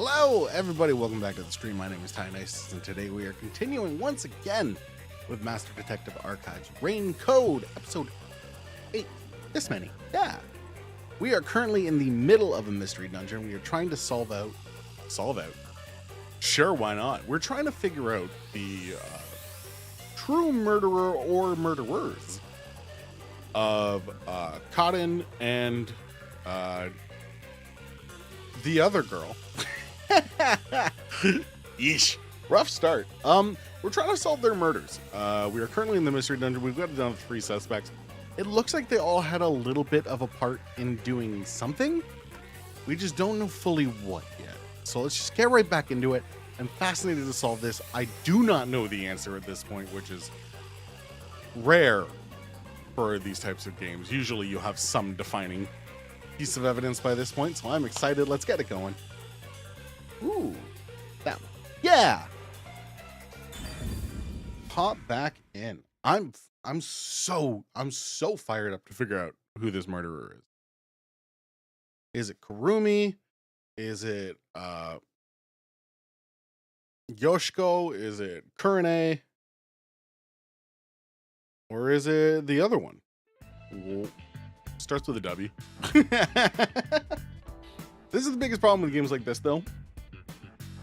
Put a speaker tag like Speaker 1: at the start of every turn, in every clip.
Speaker 1: Hello, everybody. Welcome back to the stream. My name is Ty Nice, and today we are continuing once again with Master Detective Archives Rain Code, episode 8. This many. Yeah. We are currently in the middle of a mystery dungeon. We are trying to solve out. Sure, why not? We're trying to figure out the true murderer or murderers of Cotton and the other girl. Yeesh. Rough start. We're trying to solve their murders. We are currently in the mystery dungeon. We've got it down to 3 suspects. It looks like they all had a little bit of a part in doing something. We just don't know fully what yet. So let's just get right back into it. I'm fascinated to solve this. I do not know the answer at this point, which is rare for these types of games. Usually you have some defining piece of evidence by this point, so I'm excited. Let's get it going. Ooh, that one. Yeah. Pop back in. I'm so fired up to figure out who this murderer is. Is it Kurumi? Is it Yoshiko? Is it Kurane? Or is it the other one? Starts with a W. This is the biggest problem with games like this, though.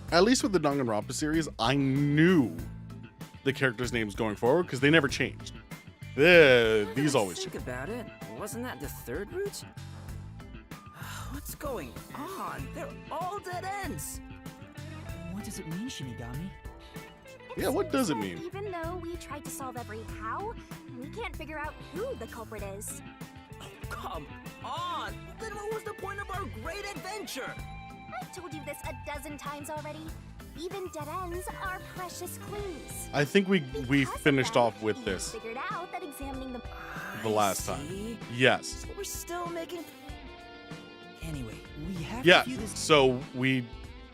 Speaker 1: At least with the Danganronpa series, I knew the characters' names going forward because they never changed. These always change.
Speaker 2: Think about it. Wasn't that the third route? What's going on? They're all dead ends.
Speaker 3: What does it mean, Shinigami?
Speaker 1: Yeah, what does it mean?
Speaker 4: Even though we tried to solve every how, we can't figure out who the culprit is.
Speaker 2: Oh, come on! Then what was the point of our great adventure?
Speaker 4: I've told you this a dozen times already. Even dead ends are precious clues.
Speaker 1: I think we
Speaker 4: Because of
Speaker 1: finished
Speaker 4: that,
Speaker 1: off with
Speaker 4: we
Speaker 1: this
Speaker 4: figured out that examining
Speaker 1: the last
Speaker 2: I
Speaker 1: time.
Speaker 2: see.
Speaker 1: Yes.
Speaker 2: So we're still making...
Speaker 3: Anyway, we have
Speaker 1: Yeah.
Speaker 3: to view this.
Speaker 1: So we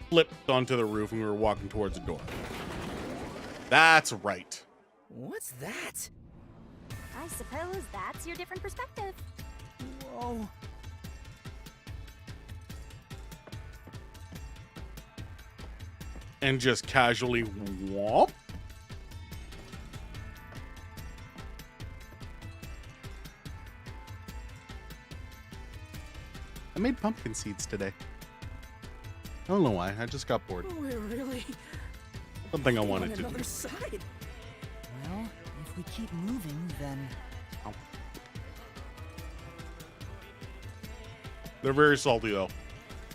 Speaker 1: flipped onto the roof and we were walking towards the door. That's right.
Speaker 2: What's that?
Speaker 4: I suppose that's your different perspective.
Speaker 3: Whoa.
Speaker 1: And just casually whomp. I made pumpkin seeds today. I don't know why. I just got bored.
Speaker 2: We're really...
Speaker 1: Something I
Speaker 2: on
Speaker 1: wanted to do.
Speaker 2: another side.
Speaker 3: Well, if we keep moving, then
Speaker 1: They're very salty though.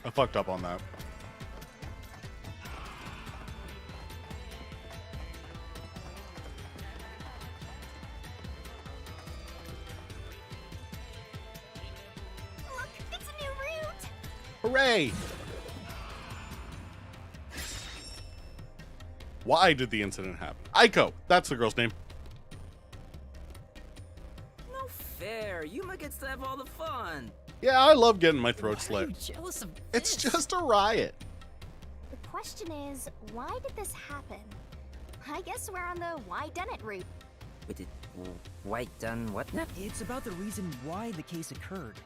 Speaker 1: I fucked up on that.
Speaker 4: Look, it's a new route.
Speaker 1: Hooray! Why did the incident happen? Aiko, that's the girl's name.
Speaker 2: No fair. Yuma gets to have all the fun.
Speaker 1: Yeah, I love getting my throat
Speaker 3: why are you
Speaker 1: slit.
Speaker 3: jealous of
Speaker 1: It's
Speaker 3: this?
Speaker 1: just a riot.
Speaker 4: The question is, why did this happen? I guess we're on the why done it route.
Speaker 2: We did... White done what now?
Speaker 3: It's about the reason why the case occurred.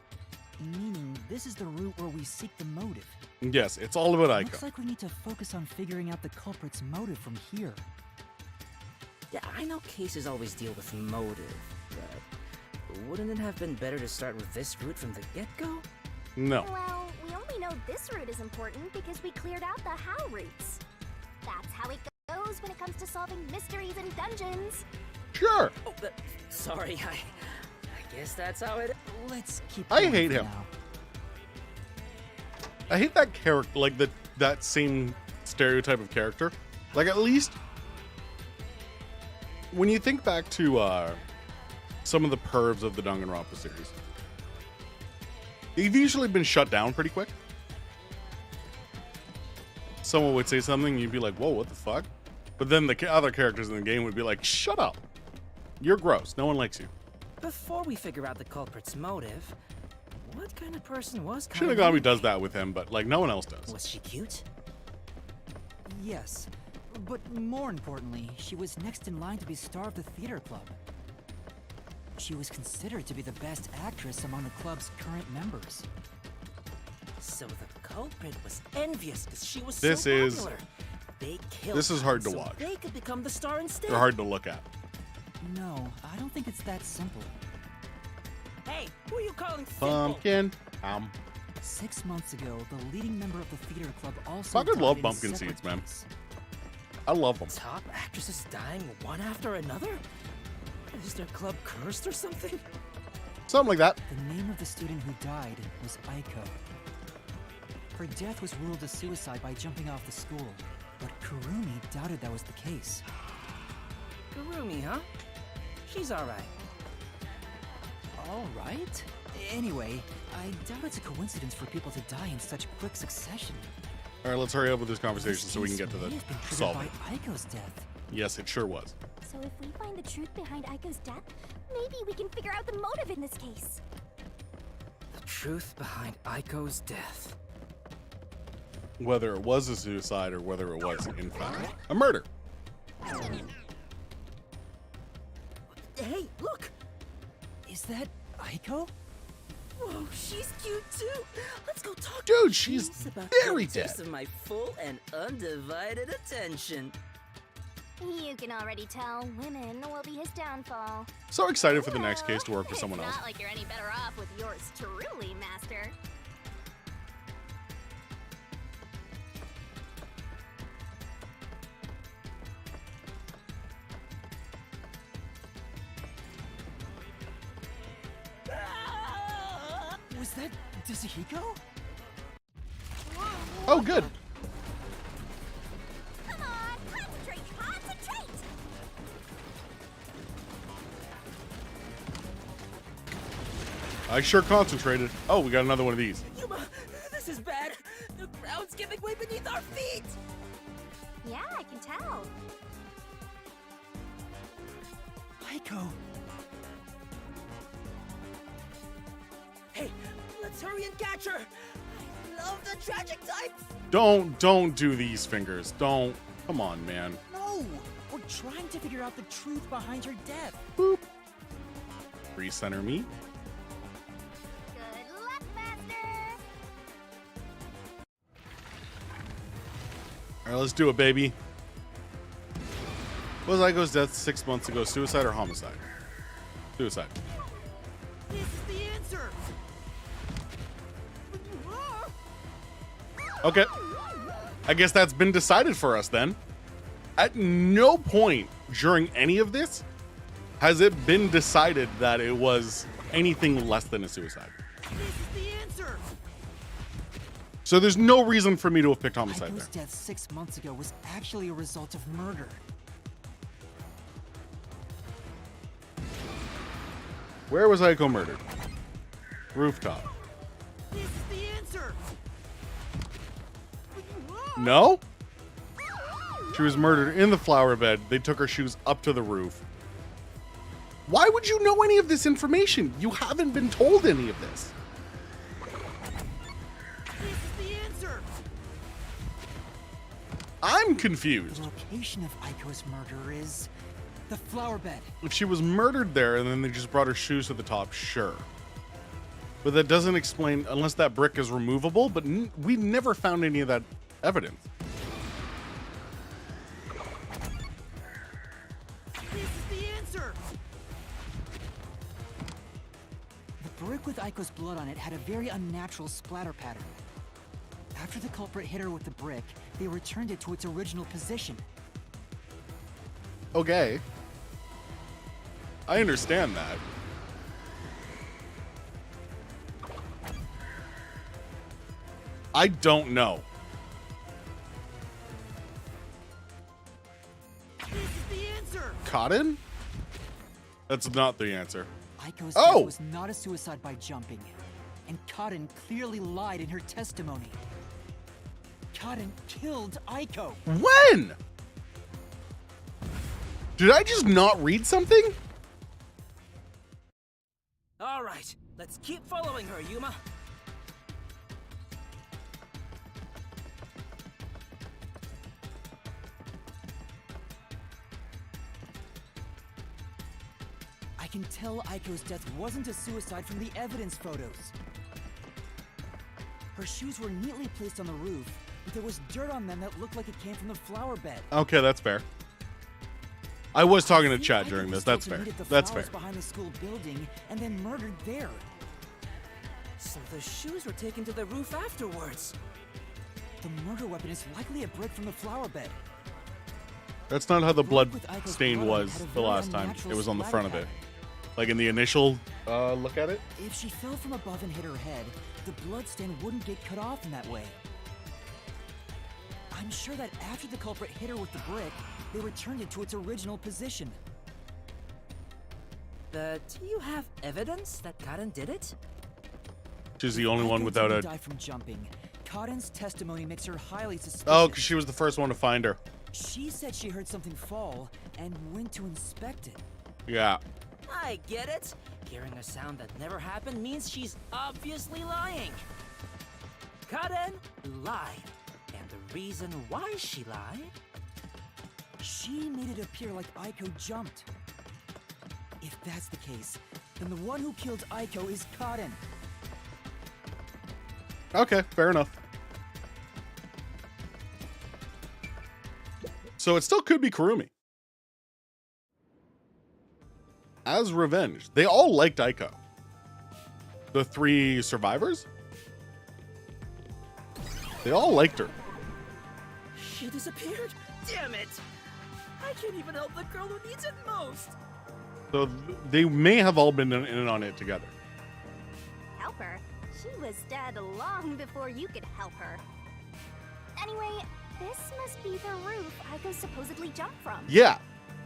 Speaker 3: Meaning, this is the route where we seek the motive.
Speaker 1: Yes, it's all about Aiko.
Speaker 3: Looks like we need to focus on figuring out the culprit's motive from here.
Speaker 2: Yeah, I know cases always deal with motive, but wouldn't it have been better to start with this route from the get-go?
Speaker 1: No.
Speaker 4: Well, we only know this route is important because we cleared out the how routes. That's how it goes when it comes to solving mysteries in dungeons.
Speaker 1: Sure.
Speaker 2: Oh, sorry, I guess that's how it...
Speaker 3: Let's keep
Speaker 1: I
Speaker 3: going
Speaker 1: hate
Speaker 3: for
Speaker 1: him.
Speaker 3: now.
Speaker 1: I hate that character, like that same stereotype of character. Like, at least when you think back to some of the pervs of the Danganronpa series, they've usually been shut down pretty quick. Someone would say something, you'd be like, whoa, what the fuck? But then the other characters in the game would be like, shut up. You're gross. No one likes you.
Speaker 2: Before we figure out the culprit's motive, what kind of person was
Speaker 1: Shinigami does that with him, but like no one else does.
Speaker 2: Was she cute?
Speaker 3: Yes, but more importantly, she was next in line to be star of the theater club. She was considered to be the best actress among the club's current members.
Speaker 2: So So the culprit was envious because she was
Speaker 1: This
Speaker 2: so
Speaker 1: is-
Speaker 2: popular. They killed
Speaker 1: this is
Speaker 2: her
Speaker 1: hard to
Speaker 2: so
Speaker 1: watch.
Speaker 2: They could become the star instead.
Speaker 1: They're hard to look at.
Speaker 3: No, I don't think it's that simple.
Speaker 2: Hey, who are you calling simple?
Speaker 1: Pumpkin.
Speaker 3: 6 months ago, the leading member of the theater club also
Speaker 1: Fucking
Speaker 3: died
Speaker 1: love
Speaker 3: in a
Speaker 1: pumpkin
Speaker 3: separate
Speaker 1: seeds, man.
Speaker 3: case.
Speaker 1: I love them.
Speaker 2: Top actresses dying one after another? Is their club cursed or something?
Speaker 1: Something like that.
Speaker 3: The name of the student who died was Aiko. Her death was ruled a suicide by jumping off the school, but Kurumi doubted that was the case.
Speaker 2: Kurumi, huh? She's alright.
Speaker 3: All right. Anyway, I doubt it's a coincidence for people to die in such quick succession.
Speaker 1: All right, let's hurry up with this conversation
Speaker 3: This
Speaker 1: so we can
Speaker 3: case
Speaker 1: get to
Speaker 3: may
Speaker 1: the
Speaker 3: have been triggered
Speaker 1: solving.
Speaker 3: by Aiko's death.
Speaker 1: Yes, it sure was.
Speaker 4: So if we find the truth behind Aiko's death, maybe we can figure out the motive in this case.
Speaker 2: The truth behind Aiko's death.
Speaker 1: Whether it was a suicide or whether it was, in fact, a murder.
Speaker 2: Hey, look!
Speaker 3: Is that Aiko?
Speaker 2: Whoa, she's cute too! Let's go talk
Speaker 1: Dude,
Speaker 2: to
Speaker 1: she's
Speaker 2: He's about
Speaker 1: very
Speaker 2: to get a taste
Speaker 1: dead.
Speaker 2: of my full and undivided attention.
Speaker 4: You can already tell women will be his downfall.
Speaker 1: So excited for the next case to work with someone else.
Speaker 4: It's not like you're any better off with yours truly, Master.
Speaker 3: Was that Kazuhiko?
Speaker 1: Oh, good.
Speaker 4: Come on, concentrate, concentrate!
Speaker 1: I sure concentrated. Oh, we got another one of these.
Speaker 2: Yuma, this is bad. The ground's giving way beneath our feet.
Speaker 4: Yeah, I can tell.
Speaker 3: Aiko.
Speaker 2: Hey, let's hurry and catch her. I love the tragic types.
Speaker 1: Don't do these fingers. Don't. Come on, man.
Speaker 3: No! We're trying to figure out the truth behind her death.
Speaker 1: Boop. Recenter me.
Speaker 4: Good luck, Master!
Speaker 1: All right, let's do it, baby. Was Aiko's death 6 months ago suicide or homicide? Suicide.
Speaker 3: This is the answer!
Speaker 1: Okay. I guess that's been decided for us then. At no point during any of this has it been decided that it was anything less than a suicide.
Speaker 3: This is the answer!
Speaker 1: So there's no reason for me to have picked homicide
Speaker 3: Aiko's
Speaker 1: there.
Speaker 3: death 6 months ago was actually a result of murder.
Speaker 1: Where was Aiko murdered? Rooftop.
Speaker 3: This is the answer!
Speaker 1: No? She was murdered in the flower bed. They took her shoes up to the roof. Why would you know any of this information? You haven't been told any of this.
Speaker 3: This is the answer!
Speaker 1: I'm
Speaker 3: The
Speaker 1: confused.
Speaker 3: location of Aiko's murder is the flower bed.
Speaker 1: If she was murdered there and then they just brought her shoes to the top, sure. But that doesn't explain, unless that brick is removable, but we never found any of that evidence.
Speaker 3: This is the answer! The brick with Aiko's blood on it had a very unnatural splatter pattern. After the culprit hit her with the brick, they returned it to its original position.
Speaker 1: Okay. I understand that. I don't know.
Speaker 3: This is the answer!
Speaker 1: Cotton? That's not the answer.
Speaker 3: Aiko's
Speaker 1: Oh!
Speaker 3: death was not a suicide by jumping, and Cotton clearly lied in her testimony. Cotton killed Aiko.
Speaker 1: When? Did I just not read something?
Speaker 2: All right, let's keep following her, Yuma.
Speaker 3: I can tell Aiko's death wasn't a suicide from the evidence photos. Her shoes were neatly placed on the roof, but there was dirt on them that looked like it came from the flower bed.
Speaker 1: Okay, that's fair. I was talking to
Speaker 3: I think
Speaker 1: Chad
Speaker 3: Aiko
Speaker 1: during
Speaker 3: was
Speaker 1: this.
Speaker 3: told
Speaker 1: That's
Speaker 3: to
Speaker 1: fair.
Speaker 3: meet at the
Speaker 1: That's fair.
Speaker 3: flowers behind the school building and then murdered there.
Speaker 2: So the shoes were taken to the roof afterwards.
Speaker 3: The murder weapon is likely a brick from the flower bed.
Speaker 1: That's not how the blood
Speaker 3: With Aiko's
Speaker 1: stain
Speaker 3: blood on it
Speaker 1: was
Speaker 3: had a
Speaker 1: the
Speaker 3: very
Speaker 1: last time.
Speaker 3: unnatural
Speaker 1: It was on the
Speaker 3: splatter
Speaker 1: front of it.
Speaker 3: pattern.
Speaker 1: Like in the initial look at it.
Speaker 3: If she fell from above and hit her head, the blood stain wouldn't get cut off in that way. I'm sure that after the culprit hit her with the brick, they returned it to its original position.
Speaker 2: But do you have evidence that Karen did it?
Speaker 1: She's the only one
Speaker 3: Aiko
Speaker 1: without
Speaker 3: didn't
Speaker 1: a.
Speaker 3: die from jumping. Cotton's testimony makes her highly suspicious.
Speaker 1: Oh, because she was the first one to find her.
Speaker 3: She said she heard something fall and went to inspect it.
Speaker 1: Yeah.
Speaker 2: I get it. Hearing a sound that never happened means she's obviously lying. Karen lied. And the reason why she lied?
Speaker 3: She made it appear like Aiko jumped. If that's the case, then the one who killed Aiko is Cotton.
Speaker 1: Okay, fair enough. So it still could be Kurumi. As revenge, they all liked Aiko. The 3 survivors? They all liked her.
Speaker 2: She disappeared? Damn it! I can't even help the girl who needs it most!
Speaker 1: So they may have all been in on it together.
Speaker 4: Help her? She was dead long before you could help her. Anyway, this must be the roof Aiko supposedly jumped from.
Speaker 1: Yeah.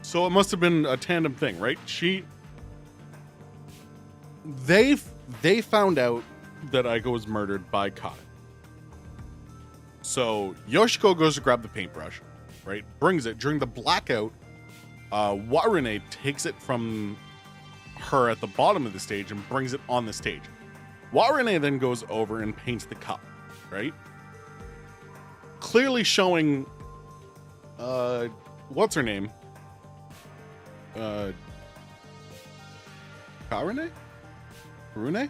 Speaker 1: So it must have been a tandem thing, right? They found out that Aiko was murdered by Cotton. So Yoshiko goes to grab the paintbrush, right? Brings it during the blackout. Warune takes it from her at the bottom of the stage and brings it on the stage. Warune then goes over and paints the cup, right? Clearly showing, what's her name? Karune? Karune?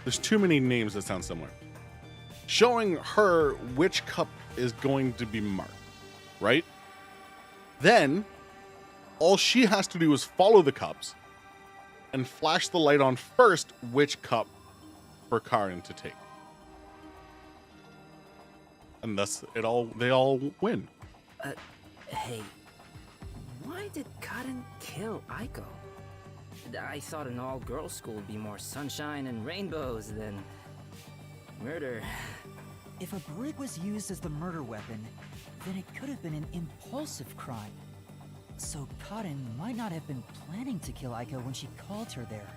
Speaker 1: There's too many names that sound similar. Showing her which cup is going to be marked, right? Then, all she has to do is follow the cups and flash the light on first which cup for Karen to take. And thus, they all win.
Speaker 2: Hey, why did Karen kill Aiko? I thought an all-girls school would be more sunshine and rainbows than murder.
Speaker 3: If a brick was used as the murder weapon, then it could have been an impulsive crime. So Cotton might not have been planning to kill Aiko when she called her there.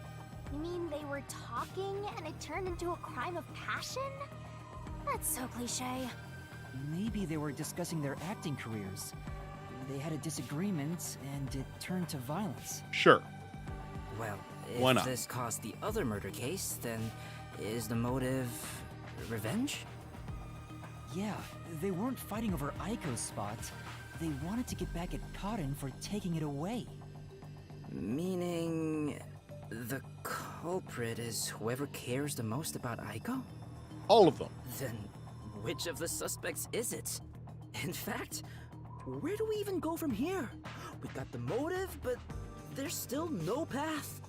Speaker 4: You mean they were talking and it turned into a crime of passion? That's so cliche.
Speaker 3: Maybe they were discussing their acting careers. They had a disagreement, and it turned to violence.
Speaker 1: Sure.
Speaker 2: Well,
Speaker 1: Why
Speaker 2: if
Speaker 1: not?
Speaker 2: this caused the other murder case, then is the motive revenge?
Speaker 3: Yeah, they weren't fighting over Aiko's spot. They wanted to get back at Cotton for taking it away.
Speaker 2: Meaning the culprit is whoever cares the most about Aiko?
Speaker 1: All of them.
Speaker 2: Then which of the suspects is it? In fact, where do we even go from here? We got the motive, but there's still no path.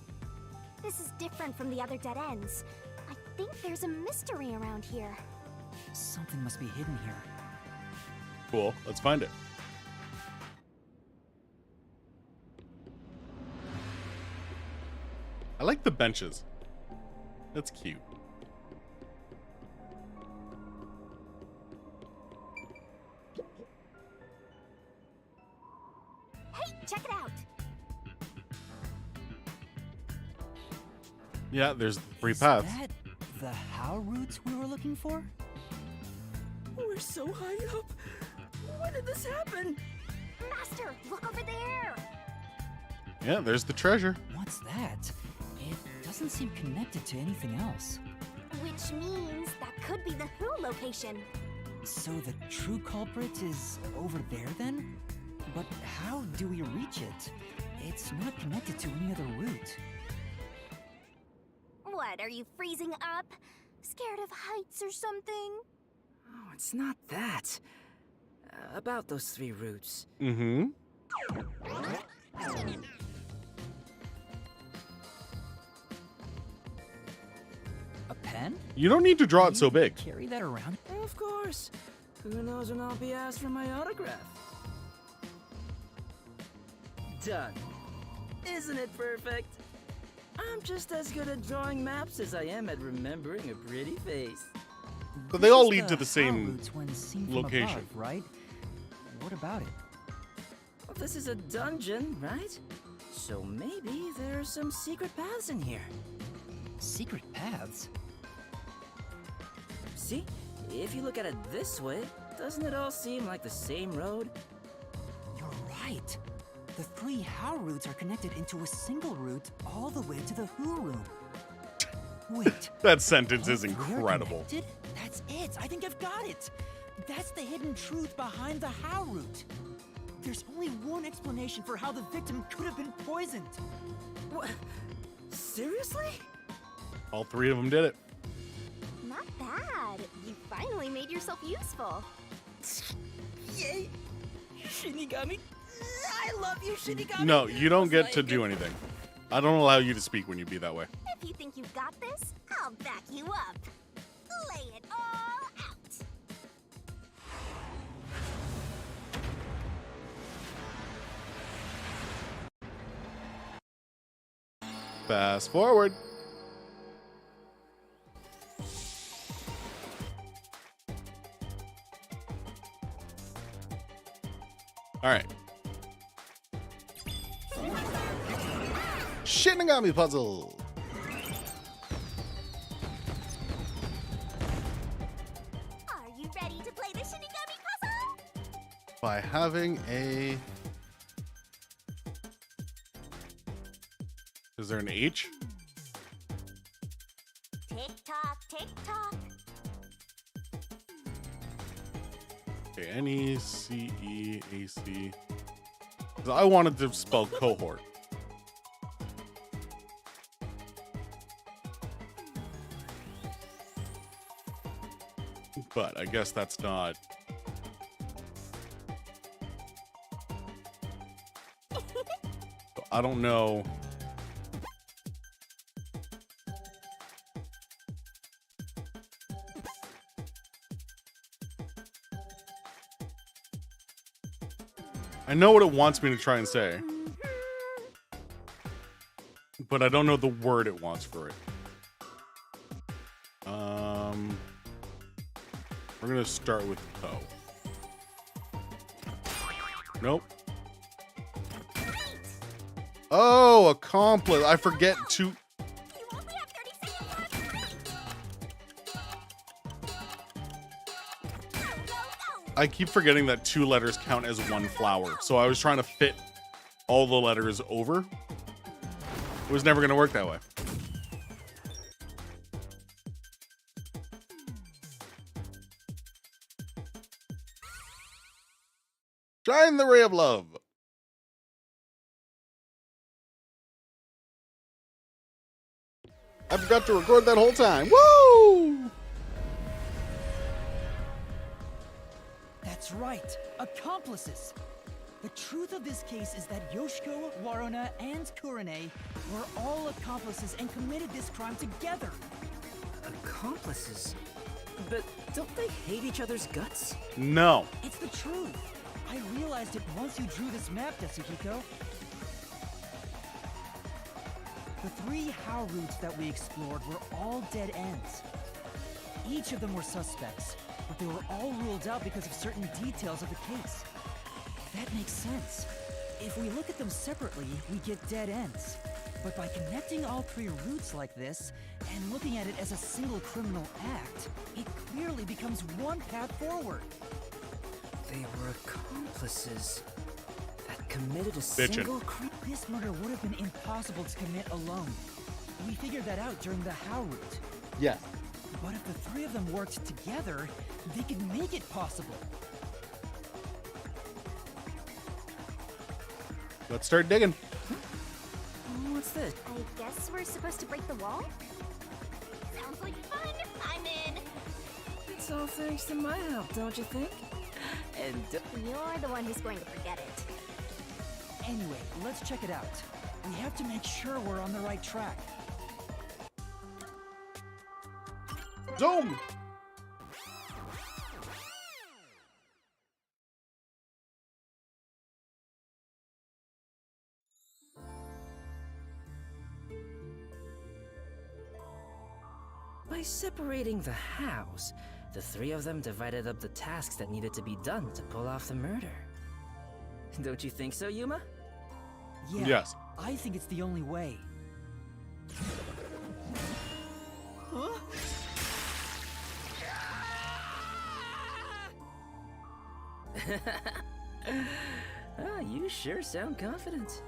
Speaker 4: This is different from the other dead ends. I think there's a mystery around here.
Speaker 3: Something must be hidden here.
Speaker 1: Cool. Let's find it. I like the benches. That's cute.
Speaker 4: Hey, check it out!
Speaker 1: Yeah, there's 3
Speaker 3: Is
Speaker 1: paths.
Speaker 3: that the how route we were looking for?
Speaker 2: We're so high up. When did this happen?
Speaker 4: Master, look over there!
Speaker 1: Yeah, there's the treasure.
Speaker 3: What's that? It doesn't seem connected to anything else.
Speaker 4: Which means that could be the Who location.
Speaker 3: So the true culprit is over there then? But how do we reach it? It's not connected to any other route.
Speaker 4: What, are you freezing up? Scared of heights or something?
Speaker 2: Oh, it's not that. About those 3 routes.
Speaker 1: Mm-hmm.
Speaker 3: A pen?
Speaker 1: You don't need to draw it so
Speaker 3: You
Speaker 1: big.
Speaker 3: Carry that around?
Speaker 2: Of course. Who knows when I'll be asked for my autograph? Done. Isn't it perfect? I'm just as good at drawing maps as I am at remembering a pretty face.
Speaker 1: But they all
Speaker 3: This is
Speaker 1: lead to the
Speaker 3: how
Speaker 1: same
Speaker 3: routes when seen from
Speaker 1: location.
Speaker 3: above, right? What about it?
Speaker 2: Well, this is a dungeon, right? So maybe there are some secret paths in here.
Speaker 3: Secret paths?
Speaker 2: See? If you look at it this way, doesn't it all seem like the same road?
Speaker 3: You're right. The 3 how routes are connected into a single route all the way to the who room. Wait.
Speaker 1: That sentence
Speaker 3: all
Speaker 1: is
Speaker 3: 3 are
Speaker 1: incredible.
Speaker 3: connected? That's it. I think I've got it. That's the hidden truth behind the how route. There's only one explanation for how the victim could have been poisoned.
Speaker 2: What? Seriously?
Speaker 1: All 3 of them did it.
Speaker 4: Not bad. You finally made yourself useful.
Speaker 2: Yay! Shinigami! I love you, Shinigami!
Speaker 1: No, you don't
Speaker 2: It's
Speaker 1: get to
Speaker 2: like-
Speaker 1: do anything. I don't allow you to speak when you be that way.
Speaker 4: If you think you've got this, I'll back you up. Lay it all out.
Speaker 1: Fast forward. All right. Shinigami puzzle.
Speaker 4: Are you ready to play the Shinigami puzzle?
Speaker 1: By having a... Is there an H?
Speaker 4: Tick tock, tick tock.
Speaker 1: Okay, N-E-C-E-A-C. 'Cause I wanted to spell cohort. But I guess that's not... I don't know. I know what it wants me to try and say, but I don't know the word it wants for it. We're gonna start with toe. Nope. Oh, accomplice. I forget to...
Speaker 4: You only have 30 seconds left. Go, go, go.
Speaker 1: I keep forgetting that 2 letters count as 1 flower. So I was trying to fit all the letters over. It was never gonna work that way. Shine the ray of love. I forgot to record that whole time. Woo!
Speaker 3: That's right, accomplices. The truth of this case is that Yoshiko, Waruna, and Kurane were all accomplices and committed this crime together.
Speaker 2: Accomplices? But don't they hate each other's guts?
Speaker 1: No.
Speaker 3: It's the truth. I realized it once you drew this map, Tetsuhiko. The 3 how routes that we explored were all dead ends. Each of them were suspects, but they were all ruled out because of certain details of the case. That makes sense. If we look at them separately, we get dead ends. But by connecting all 3 routes like this, and looking at it as a single criminal act, it clearly becomes one path forward.
Speaker 2: They were accomplices that committed a
Speaker 1: Bitchin'.
Speaker 2: single crime.
Speaker 3: This murder would have been impossible to commit alone. We figured that out during the how route.
Speaker 1: Yes.
Speaker 3: But if the 3 of them worked together, they could make it possible.
Speaker 1: Let's start digging.
Speaker 2: What's this?
Speaker 4: I guess we're supposed to break the wall? Sounds like fun. I'm in.
Speaker 2: It's all thanks to my help, don't you think? And
Speaker 4: You're the one who's going to forget it.
Speaker 3: Anyway, let's check it out. We have to make sure we're on the right track.
Speaker 1: Zoom!
Speaker 2: by separating the hows, the three of them divided up the tasks that needed to be done to pull off the murder. Don't you think so, Yuma?
Speaker 3: Yeah,
Speaker 1: Yes.
Speaker 3: I think it's the only way. Huh?
Speaker 2: You sure sound confident.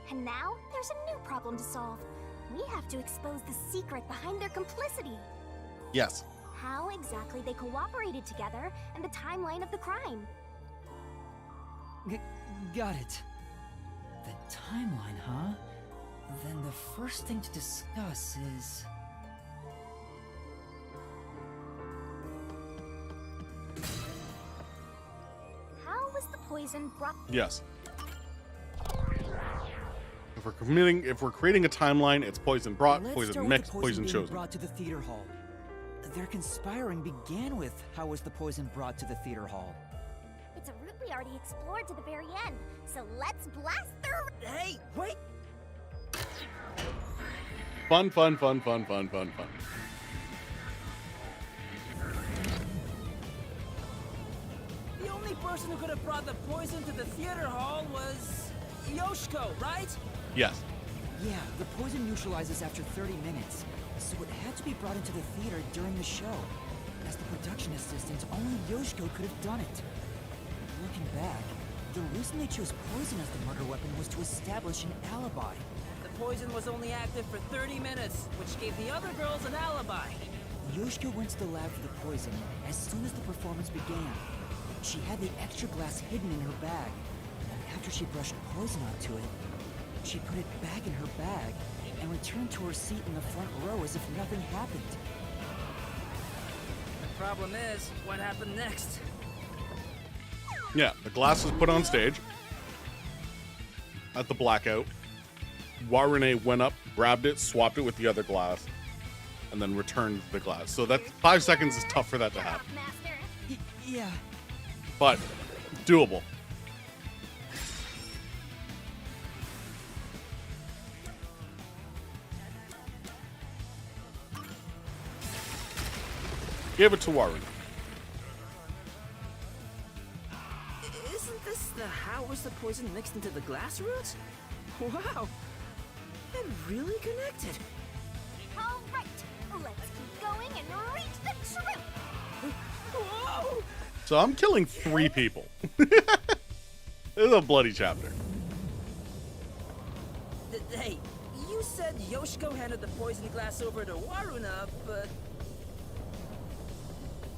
Speaker 4: And now, there's a new problem to solve. We have to expose the secret behind their complicity.
Speaker 1: Yes.
Speaker 4: How exactly they cooperated together, and the timeline of the crime.
Speaker 3: Got it. The timeline, huh? Then the first thing to discuss is...
Speaker 4: How was the poison brought...
Speaker 1: Yes. If we're creating a timeline, it's poison brought,
Speaker 3: Let's
Speaker 1: poison
Speaker 3: start with
Speaker 1: mixed,
Speaker 3: the
Speaker 1: poison
Speaker 3: being
Speaker 1: chosen.
Speaker 3: brought to the theater hall. Their conspiring began with how was the poison brought to the theater hall.
Speaker 4: It's a route we already explored to the very end, so let's blast through...
Speaker 3: Hey, wait!
Speaker 1: Fun, fun, fun, fun, fun, fun, fun.
Speaker 2: The only person who could have brought the poison to the theater hall was Yoshiko, right?
Speaker 1: Yes.
Speaker 3: Yeah, the poison neutralizes after 30 minutes, so it had to be brought into the theater during the show. As the production assistant, only Yoshiko could have done it. Looking back, the reason they chose poison as the murder weapon was to establish an alibi.
Speaker 2: The poison was only active for 30 minutes, which gave the other girls an alibi.
Speaker 3: Yoshiko went to the lab for the poison as soon as the performance began. She had the extra glass hidden in her bag, and after she brushed poison onto it, she put it back in her bag and returned to her seat in the front row as if nothing happened.
Speaker 2: The problem is, what happened next?
Speaker 1: Yeah, the glass was put on stage at the blackout. Warune went up, grabbed it, swapped it with the other glass, and then returned the glass. So that 5 seconds is tough for that to happen,
Speaker 4: Master.
Speaker 3: Yeah.
Speaker 1: but doable. Give it to Warune.
Speaker 2: Isn't this the how was the poison mixed into the glass roots? Wow, it really connected.
Speaker 4: All right, let's keep going and reach the truth.
Speaker 2: Whoa!
Speaker 1: So I'm killing 3 people. This is a bloody chapter.
Speaker 2: Hey, you said Yoshiko handed the poison glass over to Waruna, but...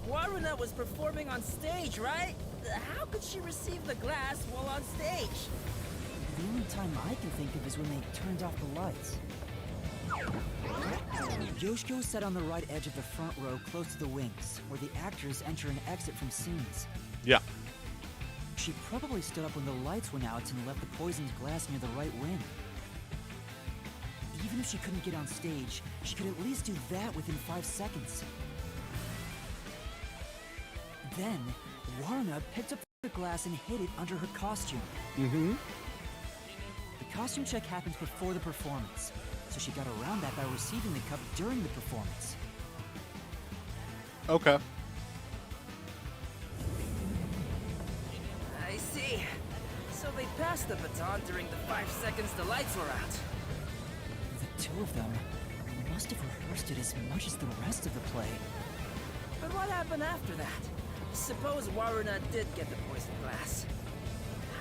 Speaker 2: Waruna was performing on stage, right? How could she receive the glass while on stage?
Speaker 3: The only time I can think of is when they turned off the lights. Yoshiko sat on the right edge of the front row close to the wings, where the actors enter and exit from scenes.
Speaker 1: Yeah.
Speaker 3: She probably stood up when the lights went out and left the poisoned glass near the right wing. Even if she couldn't get on stage, she could at least do that within 5 seconds. Then, Warna picked up the glass and hid it under her costume.
Speaker 1: Mm-hmm.
Speaker 3: The costume check happens before the performance, so she got around that by receiving the cup during the performance.
Speaker 1: Okay.
Speaker 2: I see. So they passed the baton during the 5 seconds the lights were out.
Speaker 3: The two of them must have rehearsed it as much as the rest of the play.
Speaker 2: But what happened after that? Suppose Waruna did get the poison glass.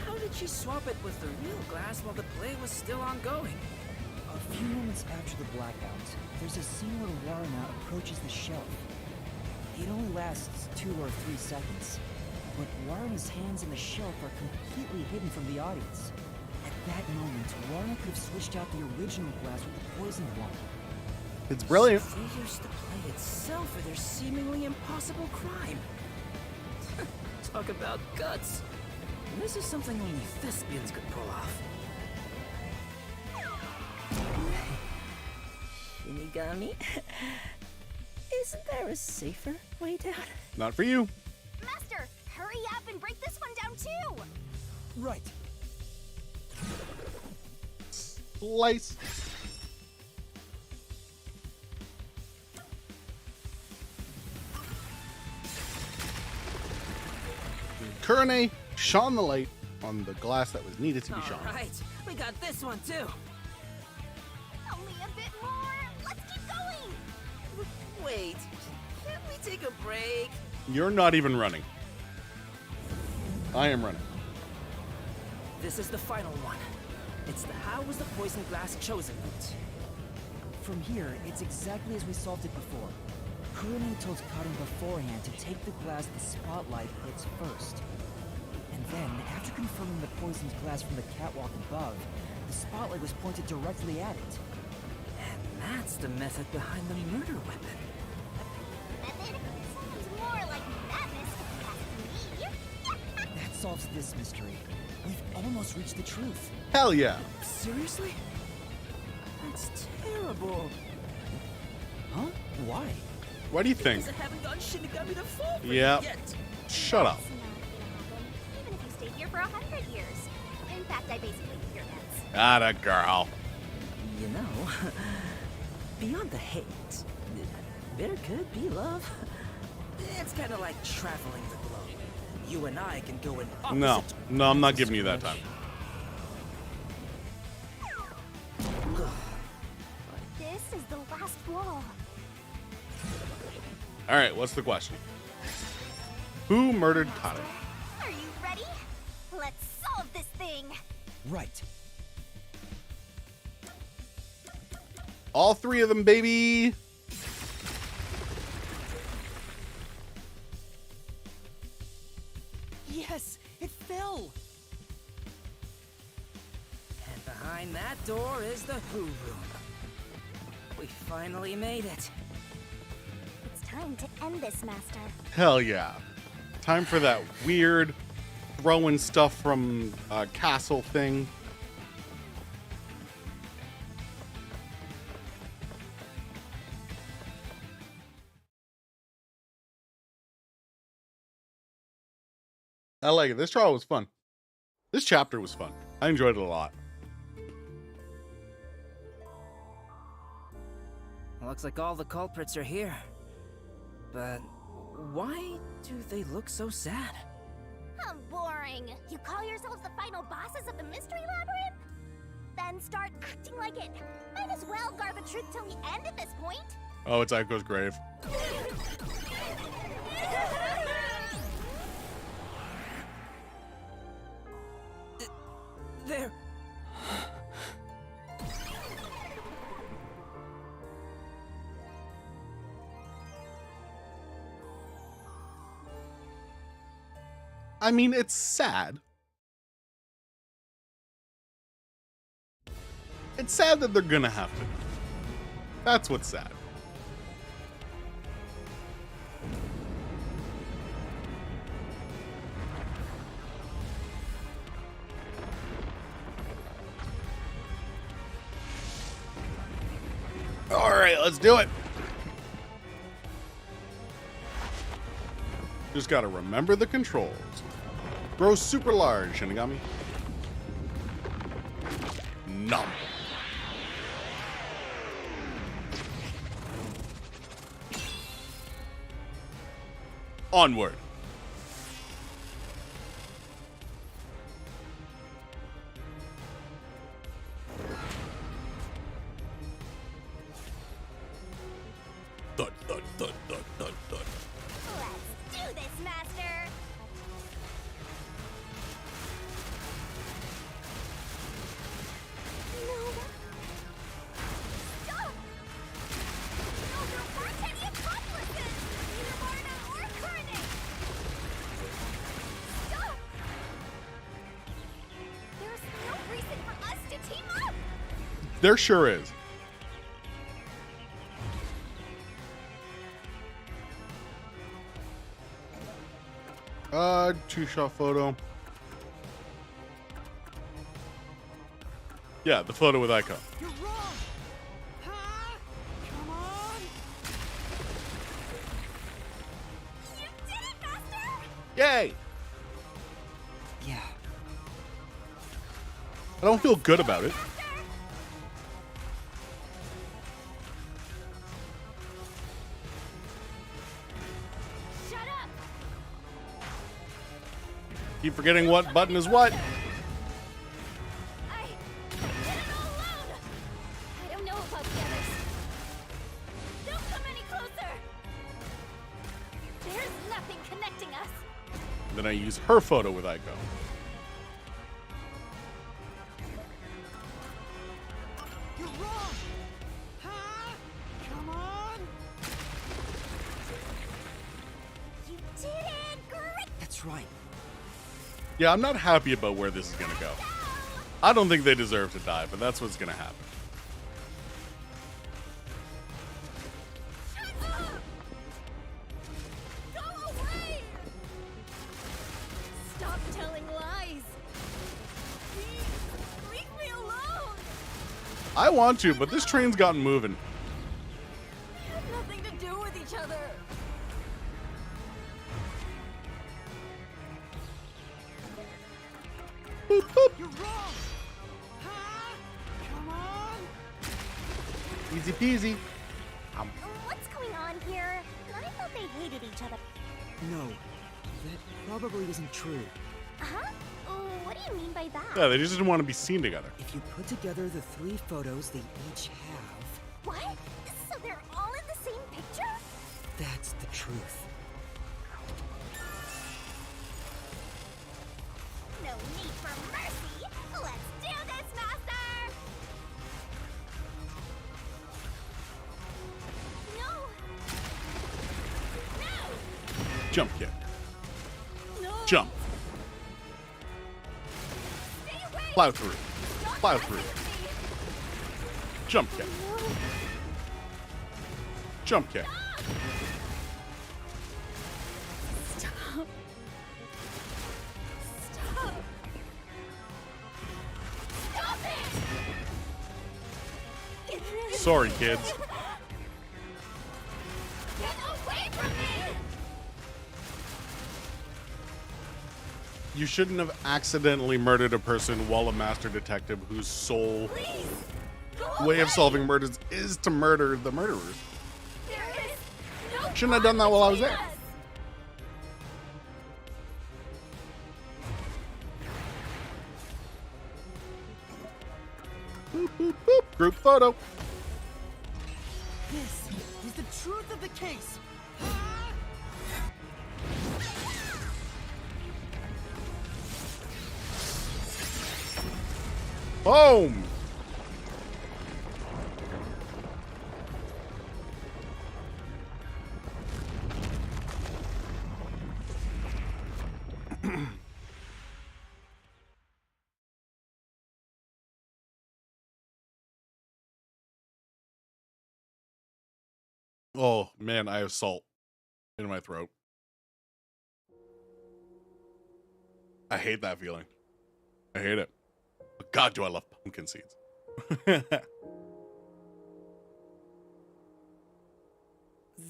Speaker 2: How did she swap it with the real glass while the play was still ongoing?
Speaker 3: A few moments after the blackout, there's a scene where Warna approaches the shelf. It only lasts 2 or 3 seconds, but Warna's hands in the shelf are completely hidden from the audience. At that moment, Warner could have switched out the original glass with the poisoned one.
Speaker 1: It's brilliant.
Speaker 2: So they used to play itself for their seemingly impossible crime. Talk about guts. This is something only thespians could pull off. Shinigami? Isn't there a safer way down?
Speaker 1: Not for you.
Speaker 4: Master, hurry up and break this one down too!
Speaker 3: Right.
Speaker 1: Slice. Kurane shone the light on the glass that was needed to be shone.
Speaker 2: All right, we got this one too.
Speaker 4: Only a bit more! Let's keep going!
Speaker 2: Wait, can't we take a break?
Speaker 1: You're not even running. I am running.
Speaker 2: This is the final one. It's the how was the poison glass chosen route.
Speaker 3: From here, it's exactly as we solved it before. Kurane told Karin beforehand to take the glass the spotlight hits first. And then, after confirming the poisoned glass from the catwalk above, the spotlight was pointed directly at it.
Speaker 2: And that's the method behind the murder weapon.
Speaker 4: Method? Sounds more like madness if you ask me.
Speaker 3: That solves this mystery. We've almost reached the truth.
Speaker 1: Hell yeah.
Speaker 2: Seriously? That's terrible.
Speaker 3: Huh? Why?
Speaker 1: What do you think?
Speaker 2: Because I haven't gotten Shinigami to fall for
Speaker 1: Yep.
Speaker 2: it yet.
Speaker 1: Shut up.
Speaker 4: It's not gonna happen, even if you stayed here for 100 years. In fact, I basically live your pets.
Speaker 1: Atta girl.
Speaker 2: You know, beyond the hate, there could be love. It's kind of like traveling the globe. You and I can go in opposite.
Speaker 1: No, I'm not giving you that time.
Speaker 4: This is the last wall.
Speaker 1: All right, what's the question? Who murdered Karin?
Speaker 4: Are you ready? Let's solve this thing!
Speaker 3: Right.
Speaker 1: All three of them, baby.
Speaker 3: Yes! It fell!
Speaker 2: And behind that door is the Who Room. We finally made it.
Speaker 4: It's time to end this, Master.
Speaker 1: Hell yeah. Time for that weird throwing stuff from castle thing. I like it. This trial was fun. This chapter was fun. I enjoyed it a lot.
Speaker 2: Looks like all the culprits are here. But why do they look so sad?
Speaker 4: How boring! You call yourselves the final bosses of the Mystery Labyrinth? Then start acting like it. Might as well guard the truth till the end at this point.
Speaker 1: Oh, it's Aiko's grave.
Speaker 2: There.
Speaker 1: I mean, it's sad. It's sad that they're gonna have to. That's what's sad. All right, let's do it. Just gotta remember the controls. Grow super large, Shinigami. Nom. Onward. Thud, thud, thud, thud, thud, thud.
Speaker 4: Let's do this, Master! No. Stop! No, there weren't any accomplices! Neither Marta or Kurane! Stop! There's no reason for
Speaker 1: There sure is. Two-shot photo. Yeah, the photo with Aiko.
Speaker 3: You're wrong! Huh? Come on!
Speaker 4: You did it, Master!
Speaker 1: Yay!
Speaker 3: Yeah.
Speaker 1: I don't feel good about it.
Speaker 4: Shut up!
Speaker 1: Keep forgetting what button is what.
Speaker 4: I did it all alone! I don't know about the others. Don't come any closer! There's nothing connecting us.
Speaker 1: Then I use her photo with Aiko.
Speaker 3: You're wrong! Huh? Come on!
Speaker 4: You did it! Great!
Speaker 3: That's right.
Speaker 1: Yeah, I'm not happy about where this is going to go. I don't think they deserve to die, but that's what's going to happen.
Speaker 4: Shut up! Go away! Stop telling lies! Please, leave me alone!
Speaker 1: I want to, but this train's gotten moving.
Speaker 4: We have nothing to do with each other.
Speaker 1: Boop, boop.
Speaker 3: You're wrong! Huh? Come on!
Speaker 1: Easy peasy.
Speaker 4: What's going on here? I thought they hated each other.
Speaker 3: No, that probably isn't true.
Speaker 4: Huh? What do you mean by that?
Speaker 1: Yeah, they just didn't want to be seen together.
Speaker 3: If you put together the 3 photos they each have,
Speaker 4: What? So they're all in the same picture?
Speaker 3: that's the truth.
Speaker 4: No need for mercy. Let's do this, Master! No! No!
Speaker 1: Jump kick.
Speaker 4: No!
Speaker 1: Jump.
Speaker 4: Stay away!
Speaker 1: Plow through.
Speaker 4: Stop
Speaker 1: Plow
Speaker 4: messing
Speaker 1: through.
Speaker 4: with me.
Speaker 1: Jump kick.
Speaker 4: No!
Speaker 1: Jump kick.
Speaker 4: Stop! Stop! Stop it!
Speaker 1: Sorry, kids.
Speaker 4: Get away from me!
Speaker 1: You shouldn't have accidentally murdered a person while a master detective whose sole
Speaker 4: Please! Go
Speaker 1: way of
Speaker 4: away!
Speaker 1: solving murders is to murder the murderers.
Speaker 4: There is no
Speaker 1: Shouldn't have done that while I was
Speaker 4: bond
Speaker 1: there.
Speaker 4: between us.
Speaker 1: Boop, boop, boop. Group photo.
Speaker 3: This is the truth of the case.
Speaker 1: Boom. Oh man, I have salt in my throat. I hate that feeling. I hate it. But God, do I love pumpkin seeds.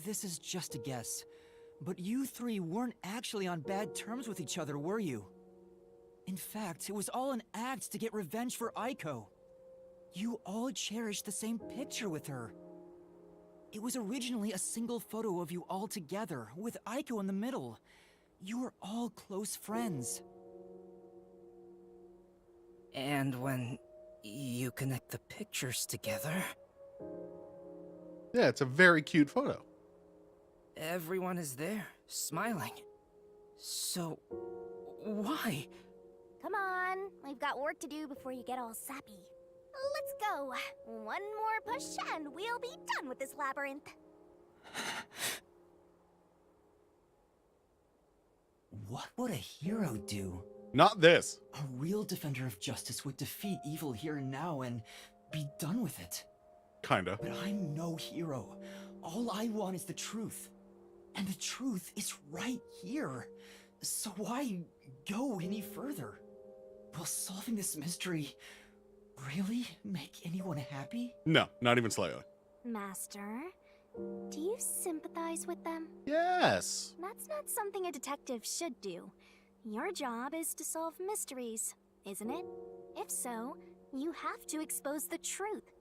Speaker 3: This is just a guess, but you 3 weren't actually on bad terms with each other, were you? In fact, it was all an act to get revenge for Aiko. You all cherished the same picture with her. It was originally a single photo of you all together, with Aiko in the middle. You were all close friends.
Speaker 2: And when you connect the pictures together,
Speaker 1: Yeah, it's a very cute photo.
Speaker 2: everyone is there, smiling. So, why?
Speaker 4: Come on, we've got work to do before you get all sappy. Let's go. One more push and we'll be done with this labyrinth.
Speaker 3: What would a hero do?
Speaker 1: Not this.
Speaker 3: A real defender of justice would defeat evil here and now and be done with it.
Speaker 1: Kinda.
Speaker 3: But I'm no hero. All I want is the truth. And the truth is right here. So why go any further? Will solving this mystery really make anyone happy?
Speaker 1: No, not even slightly.
Speaker 4: Master, do you sympathize with them?
Speaker 1: Yes.
Speaker 4: That's not something a detective should do. Your job is to solve mysteries, isn't it? If so, you have to expose the truth.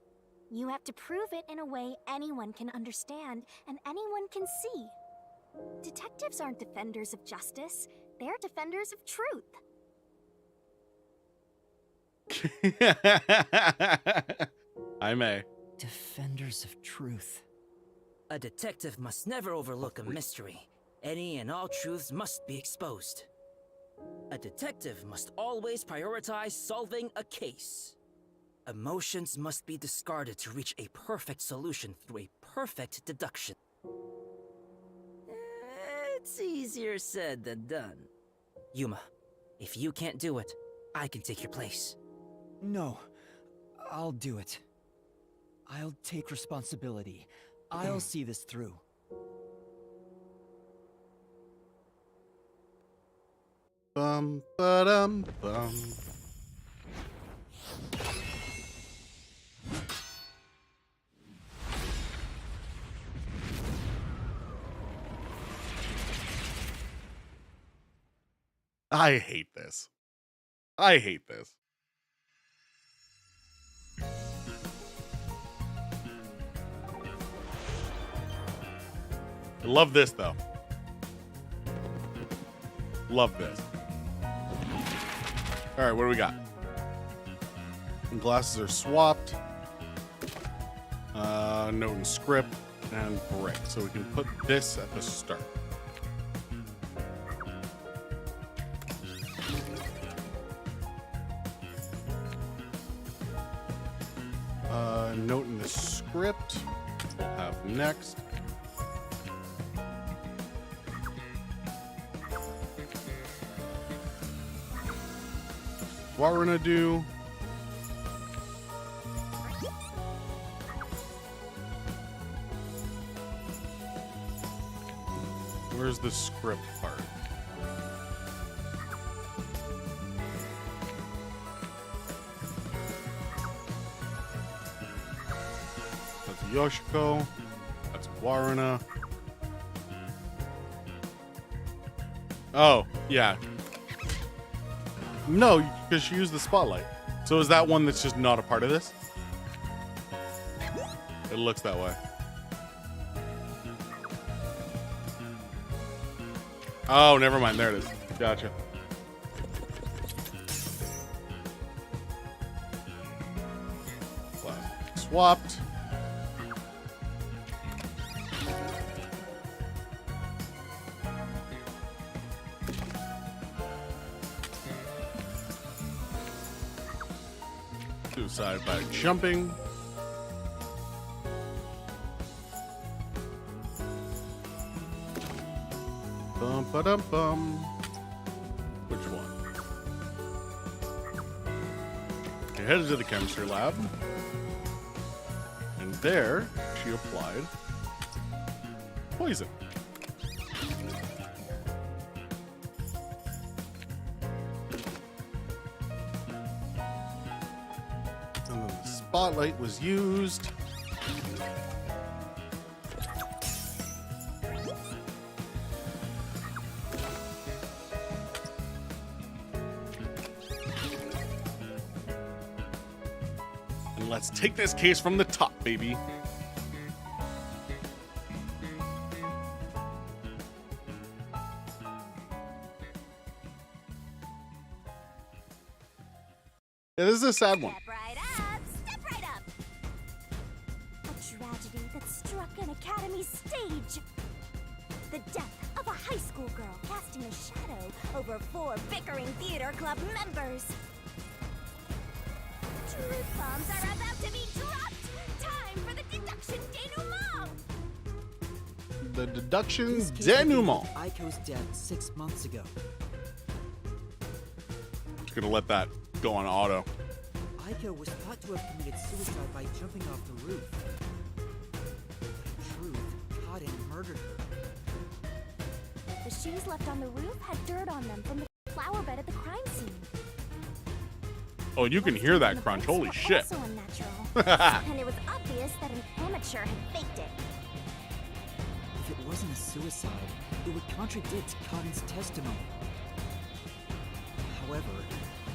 Speaker 4: You have to prove it in a way anyone can understand and anyone can see. Detectives aren't defenders of justice, they're defenders of truth.
Speaker 1: I may.
Speaker 3: Defenders of truth.
Speaker 2: A detective must never overlook a mystery. Any and all truths must be exposed. A detective must always prioritize solving a case. Emotions must be discarded to reach a perfect solution through a perfect deduction. It's easier said than done. Yuma, if you can't do it, I can take your place.
Speaker 3: No, I'll do it. I'll take responsibility. I'll see this through.
Speaker 1: Bum ba-dum bum. I hate this. I hate this. I love this though. Love this. All right, what do we got? And glasses are swapped. Note and script and break. So we can put this at the start. Note in the script we'll have next. What we're gonna do. Where's the script part? That's Yoshiko. That's Waruna. Oh, yeah. No, because she used the spotlight. So is that one that's just not a part of this? It looks that way. Oh, never mind. There it is. Gotcha. Swapped. Suicide by jumping. Bum ba dum bum. Which one? She headed to the chemistry lab. And there she applied poison. And then the spotlight was used. And let's take this case from the top, baby. Yeah, this is a sad one.
Speaker 4: Step right up, step right up. A tragedy that struck an academy stage. The death of a high school girl casting a shadow over 4 bickering theater club members. Truth bombs are about to be dropped. Time for the deduction denouement.
Speaker 1: The deduction
Speaker 3: This case
Speaker 1: denouement.
Speaker 3: revealed Aiko's death 6 months ago.
Speaker 1: Just gonna let that go on auto.
Speaker 3: Aiko was thought to have committed suicide by jumping off the roof. But in truth, Cotton murdered her.
Speaker 4: The shoes left on the roof had dirt on them from the flower bed at the crime scene.
Speaker 1: Oh, and you can hear that crunch. Holy shit.
Speaker 4: Also unnatural. And it was obvious that an amateur had faked it.
Speaker 3: If it wasn't a suicide, it would contradict Cotton's testimony. However,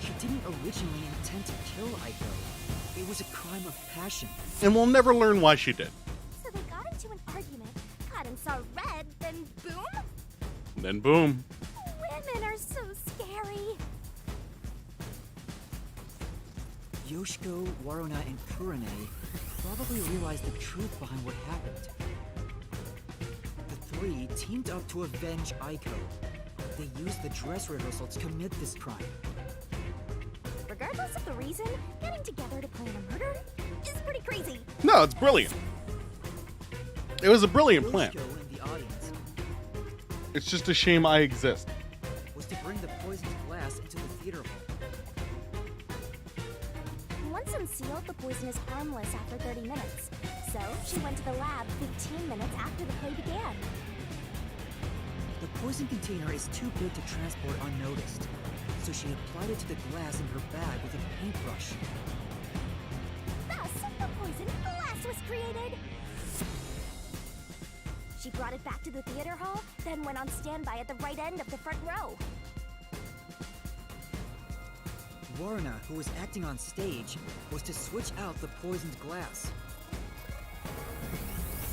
Speaker 3: she didn't originally intend to kill Aiko. It was a crime of passion.
Speaker 1: And we'll never learn why she did.
Speaker 4: So they got into an argument. Cotton saw red, then boom.
Speaker 1: Then boom.
Speaker 4: Women are so scary.
Speaker 3: Yoshiko, Waruna, and Kurane probably realized the truth behind what happened. The three teamed up to avenge Aiko. They used the dress rehearsal to commit this crime.
Speaker 4: Regardless of the reason, getting together to plan a murder is pretty crazy.
Speaker 1: No, it's brilliant. It was a brilliant plan.
Speaker 3: Yoshiko and the audience
Speaker 1: It's just a shame I exist.
Speaker 3: was to bring the poisoned glass into the theater hall.
Speaker 4: Once unsealed, the poison is harmless after 30 minutes. So she went to the lab 15 minutes after the play began.
Speaker 3: The poison container is too big to transport unnoticed, so she applied it to the glass in her bag with a paintbrush.
Speaker 4: Thus, the poison glass was created. She brought it back to the theater hall, then went on standby at the right end of the front row.
Speaker 3: Waruna, who was acting on stage, was to switch out the poisoned glass.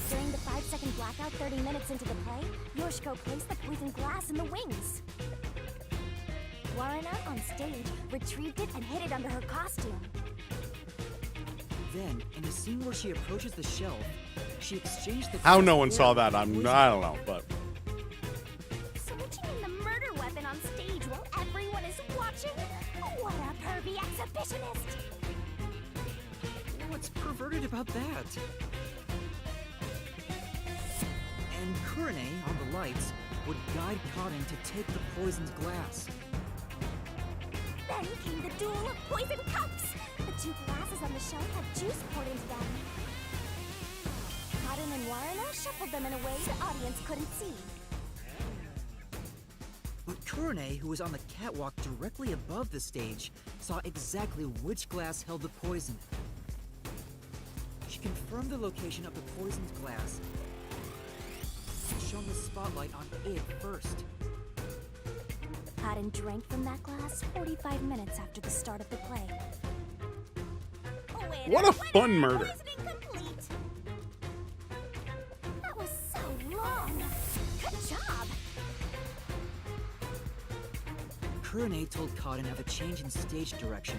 Speaker 4: During the 5-second blackout 30 minutes into the play, Yoshiko placed the poisoned glass in the wings. Waruna, on stage, retrieved it and hid it under her costume.
Speaker 3: Then, in a scene where she approaches the shelf, she exchanged the
Speaker 1: How
Speaker 3: glass
Speaker 1: no one
Speaker 3: there
Speaker 1: saw
Speaker 3: with
Speaker 1: that,
Speaker 3: the
Speaker 1: I
Speaker 3: poison.
Speaker 1: don't know, but
Speaker 4: Switching in the murder weapon on stage while everyone is watching? What a pervy exhibitionist!
Speaker 3: What's perverted about that? And Kurane, on the lights, would guide Cotton to take the poisoned glass.
Speaker 4: Then came the duel of poison cups! The two glasses on the shelf had juice poured into them. Cotton and Waruna shuffled them in a way the audience couldn't see.
Speaker 3: But Kurane, who was on the catwalk directly above the stage, saw exactly which glass held the poison. She confirmed the location of the poisoned glass and shone the spotlight on it first.
Speaker 4: Cotton drank from that glass 45 minutes after the start of the play.
Speaker 1: what a fun murder.
Speaker 4: Poisoning complete. That was so long. Good job.
Speaker 3: Kurane told Cotton of a change in stage direction,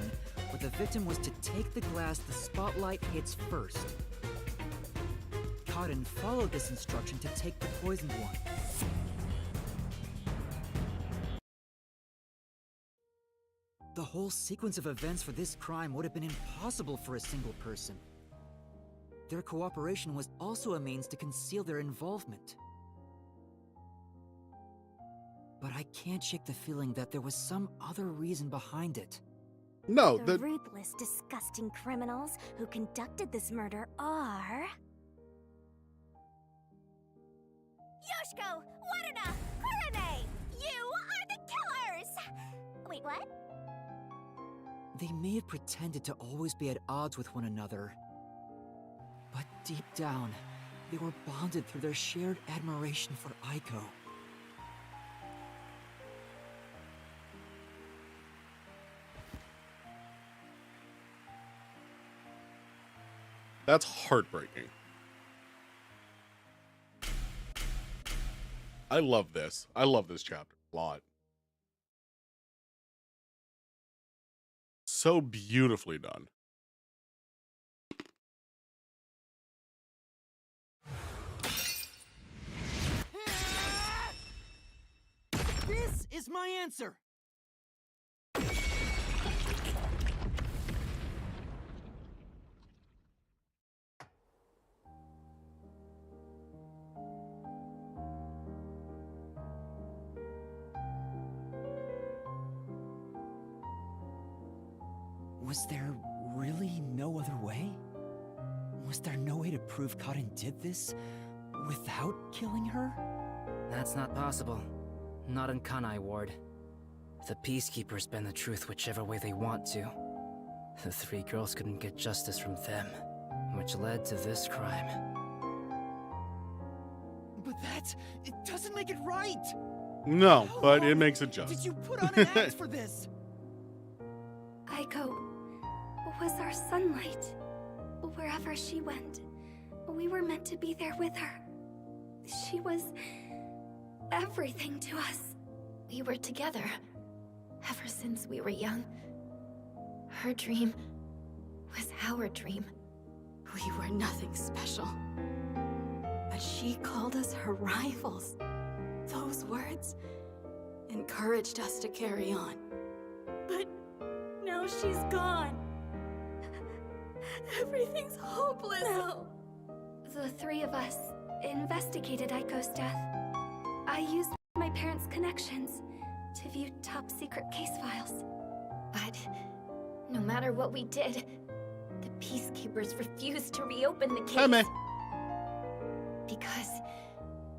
Speaker 3: where the victim was to take the glass the spotlight hits first. Cotton followed this instruction to take the poisoned one. The whole sequence of events for this crime would have been impossible for a single person. Their cooperation was also a means to conceal their involvement. But I can't shake the feeling that there was some other reason behind it.
Speaker 1: No,
Speaker 4: The
Speaker 1: the
Speaker 4: ruthless, disgusting criminals who conducted this murder are... Yoshiko! Waruna! Kurane! You are the killers! Wait, what?
Speaker 3: They may have pretended to always be at odds with one another, but deep down, they were bonded through their shared admiration for Aiko.
Speaker 1: that's heartbreaking. I love this. I love this chapter a lot. So beautifully done.
Speaker 3: This is my answer! Was there Was there no way to prove Karen did this without killing her?
Speaker 2: That's not possible. Not in Kanai Ward. The Peacekeepers bend the truth whichever way they want to. The three girls couldn't get justice from them, which led to this crime.
Speaker 3: But it doesn't make it right!
Speaker 1: No,
Speaker 3: How
Speaker 1: but it
Speaker 3: long
Speaker 1: makes it just.
Speaker 3: Did you put on an act for this?
Speaker 4: Aiko was our sunlight. Wherever she went, we were meant to be there with her. She was everything to us. We were together ever since we were young. Her dream was our dream. We were nothing special. But she called us her rivals. Those words encouraged us to carry on. But now she's gone. Everything's hopeless. No. The three of us investigated Aiko's death. I used my parents' connections to view top-secret case files. But no matter what we did, the Peacekeepers refused to reopen the case.
Speaker 1: Hey, man.
Speaker 4: Because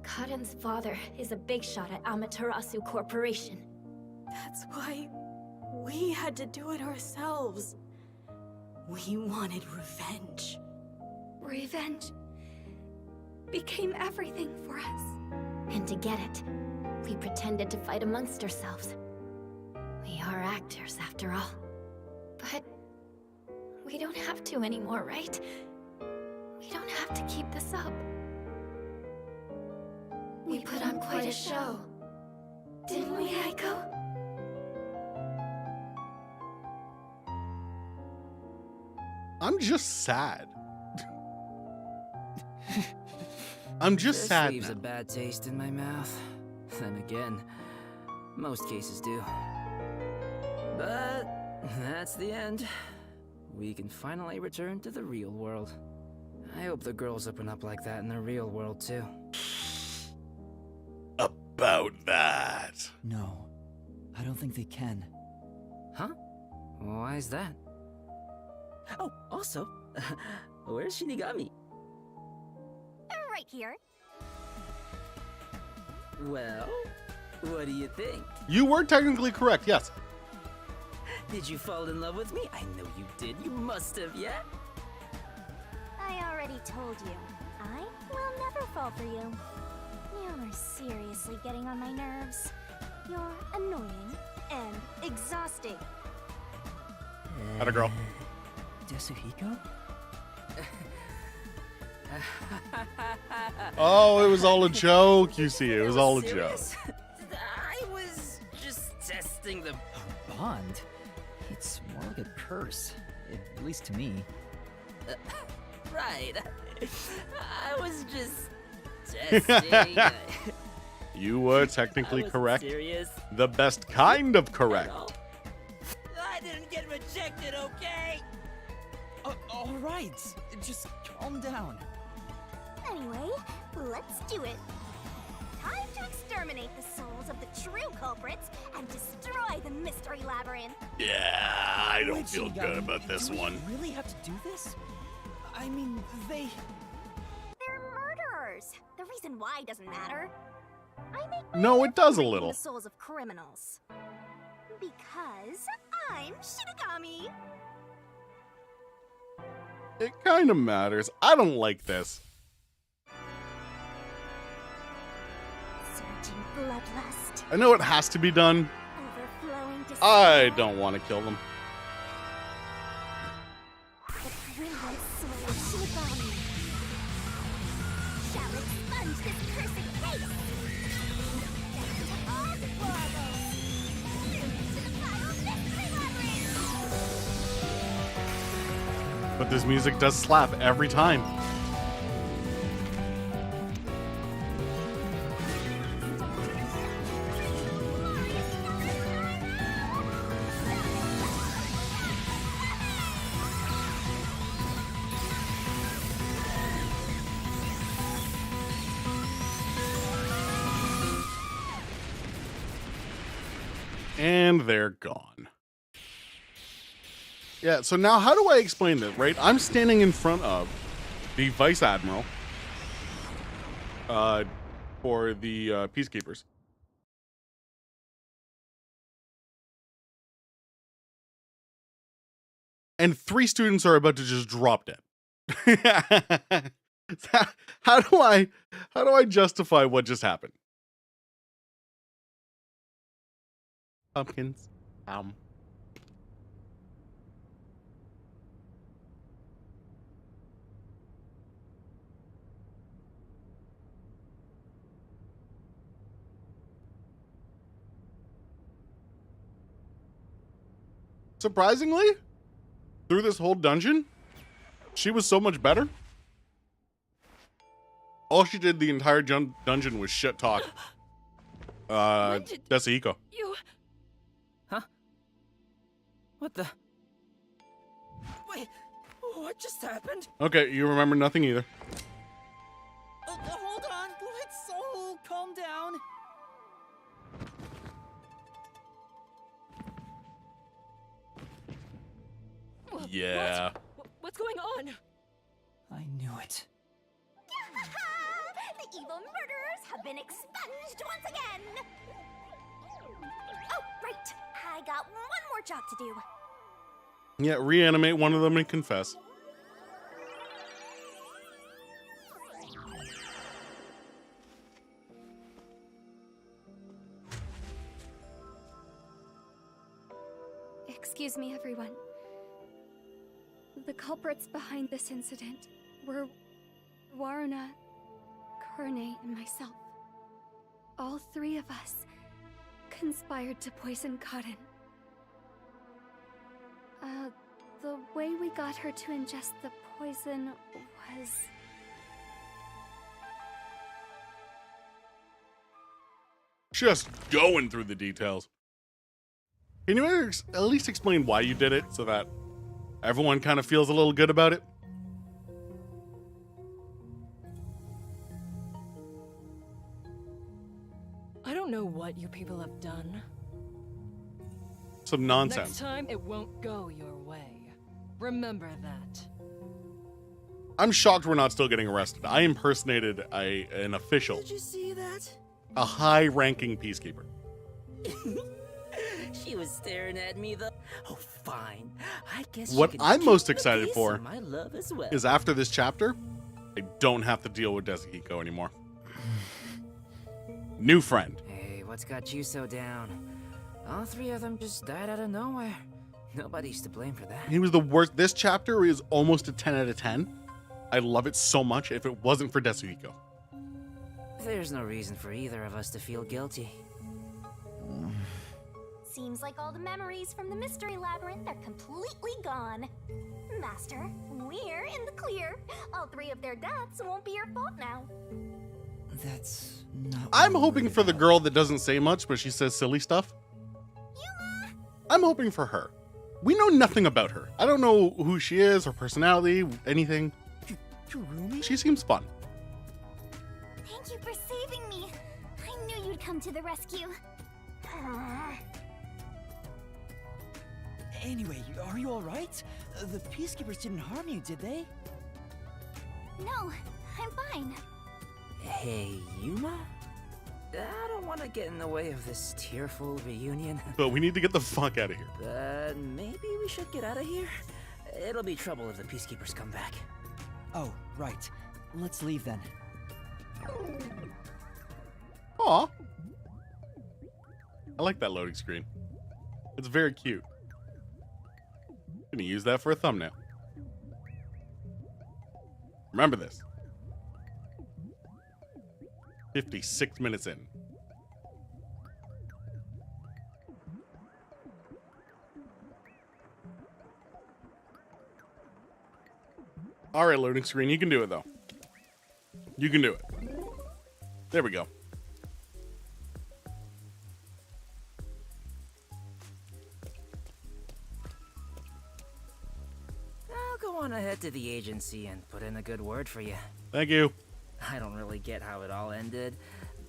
Speaker 4: Karen's father is a big shot at Amaterasu Corporation. That's why we had to do it ourselves. We wanted revenge. Revenge became everything for us. And to get it, we pretended to fight amongst ourselves. We are actors, after all. But we don't have to anymore, right? We don't have to keep this up. We put on quite a show. Didn't we, Aiko?
Speaker 1: I'm just sad. I'm just
Speaker 2: This
Speaker 1: sad
Speaker 2: leaves
Speaker 1: now.
Speaker 2: a bad taste in my mouth. Then again, most cases do. But that's the end. We can finally return to the real world. I hope the girls open up like that in the real world too.
Speaker 1: About that.
Speaker 3: No, I don't think they can.
Speaker 2: Huh? Why is that? Oh, also, where's Shinigami?
Speaker 4: Right here.
Speaker 2: Well, what do you think?
Speaker 1: You were technically correct, yes.
Speaker 2: Did you fall in love with me? I know you did. You must have, yeah?
Speaker 4: I already told you. I will never fall for you. You're seriously getting on my nerves. You're annoying and exhausting.
Speaker 1: Atta girl.
Speaker 3: Yasuhiko?
Speaker 1: Oh, it was all a joke, you see. It was all a joke.
Speaker 2: Serious? I was just testing the...
Speaker 3: A bond? It's more like a curse, at least to me.
Speaker 2: Right. I was just testing.
Speaker 1: You were
Speaker 2: I
Speaker 1: technically
Speaker 2: wasn't
Speaker 1: correct.
Speaker 2: serious
Speaker 1: The best kind of
Speaker 2: at
Speaker 1: correct.
Speaker 2: all. I didn't get rejected, okay?
Speaker 3: All right, just calm down.
Speaker 4: Anyway, let's do it. Time to exterminate the souls of the true culprits and destroy the mystery labyrinth.
Speaker 1: Yeah, I don't
Speaker 3: Wait,
Speaker 1: feel
Speaker 3: Shinigami,
Speaker 1: good about this
Speaker 3: do
Speaker 1: one.
Speaker 3: we really have to do this? I mean,
Speaker 4: They're murderers. The reason why doesn't matter. I make my
Speaker 1: No, it does a
Speaker 4: living
Speaker 1: little.
Speaker 4: the souls of criminals. Because I'm Shinigami.
Speaker 1: It kind of matters. I don't like this.
Speaker 4: Surging bloodlust.
Speaker 1: I know it has to be done.
Speaker 4: Overflowing despair.
Speaker 1: I don't want to kill them.
Speaker 4: The brilliant soul of Shinigami shall expunge this cursed case. To all the brothels. To the final mystery labyrinth.
Speaker 1: But this music does slap every time. And they're gone. Yeah, so now how do I explain this, right? I'm standing in front of the vice admiral for the peacekeepers. And 3 students are about to just drop dead. how do I justify what just happened? Pumpkins. Surprisingly, through this whole dungeon, she was so much better. All she did the entire dungeon was shit talk. Desihiko.
Speaker 2: You... Huh? What the... Wait, what just happened?
Speaker 1: Okay, you remember nothing either.
Speaker 3: Hold on, let's all calm down.
Speaker 1: Yeah.
Speaker 5: What's going on?
Speaker 3: I knew it.
Speaker 4: The evil murderers have been expunged once again! Oh, right. I got one more job to do.
Speaker 1: Yeah, reanimate one of them and confess.
Speaker 6: Excuse me, everyone. The culprits behind this incident were Waruna, Kurne, and myself. All 3 of us conspired to poison Karin. The way we got her to ingest the poison was...
Speaker 1: Just going through the details. Can you at least explain why you did it so that everyone kind of feels a little good about it?
Speaker 5: I don't know what you people have done.
Speaker 1: Some
Speaker 5: Next
Speaker 1: nonsense.
Speaker 5: time, it won't go your way. Remember that.
Speaker 1: I'm shocked we're not still getting arrested. I impersonated an official,
Speaker 2: Did you see that?
Speaker 1: a high-ranking peacekeeper.
Speaker 2: She was staring at me though. Oh, fine. I guess
Speaker 1: What
Speaker 2: you can
Speaker 1: I'm
Speaker 2: keep
Speaker 1: most
Speaker 2: the
Speaker 1: excited
Speaker 2: peace
Speaker 1: for
Speaker 2: and my love as well.
Speaker 1: Is after this chapter, I don't have to deal with Desihiko anymore. New friend.
Speaker 2: Hey, what's got you so down? All 3 of them just died out of nowhere. Nobody's to blame for that.
Speaker 1: He was the worst. This chapter is almost a 10 out of 10. I love it so much if it wasn't for Desihiko.
Speaker 2: There's no reason for either of us to feel guilty.
Speaker 4: Seems like all the memories from the mystery labyrinth are completely gone. Master, we're in the clear. All 3 of their deaths won't be your fault now.
Speaker 3: That's not.
Speaker 1: I'm hoping for the girl that doesn't say much, but she says silly stuff. I'm hoping for her. We know nothing about her. I don't know who she is, her personality, anything.
Speaker 3: Kurumi?
Speaker 1: She seems fun.
Speaker 4: Thank you for saving me. I knew you'd come to the rescue.
Speaker 3: Anyway, are you all right? The peacekeepers didn't harm you, did they?
Speaker 4: No, I'm fine.
Speaker 2: Hey, Yuma? I don't want to get in the way of this tearful reunion,
Speaker 1: But we need to get the fuck out of here.
Speaker 2: but maybe we should get out of here? It'll be trouble if the peacekeepers come back.
Speaker 3: Oh, right. Let's leave then.
Speaker 1: Aw. I like that loading screen. It's very cute. Gonna use that for a thumbnail. Remember this. 56 minutes in. All right, loading screen. You can do it, though. You can do it. There we go.
Speaker 2: I'll go on ahead to the agency and put in a good word for you.
Speaker 1: Thank you.
Speaker 2: I don't really get how it all ended,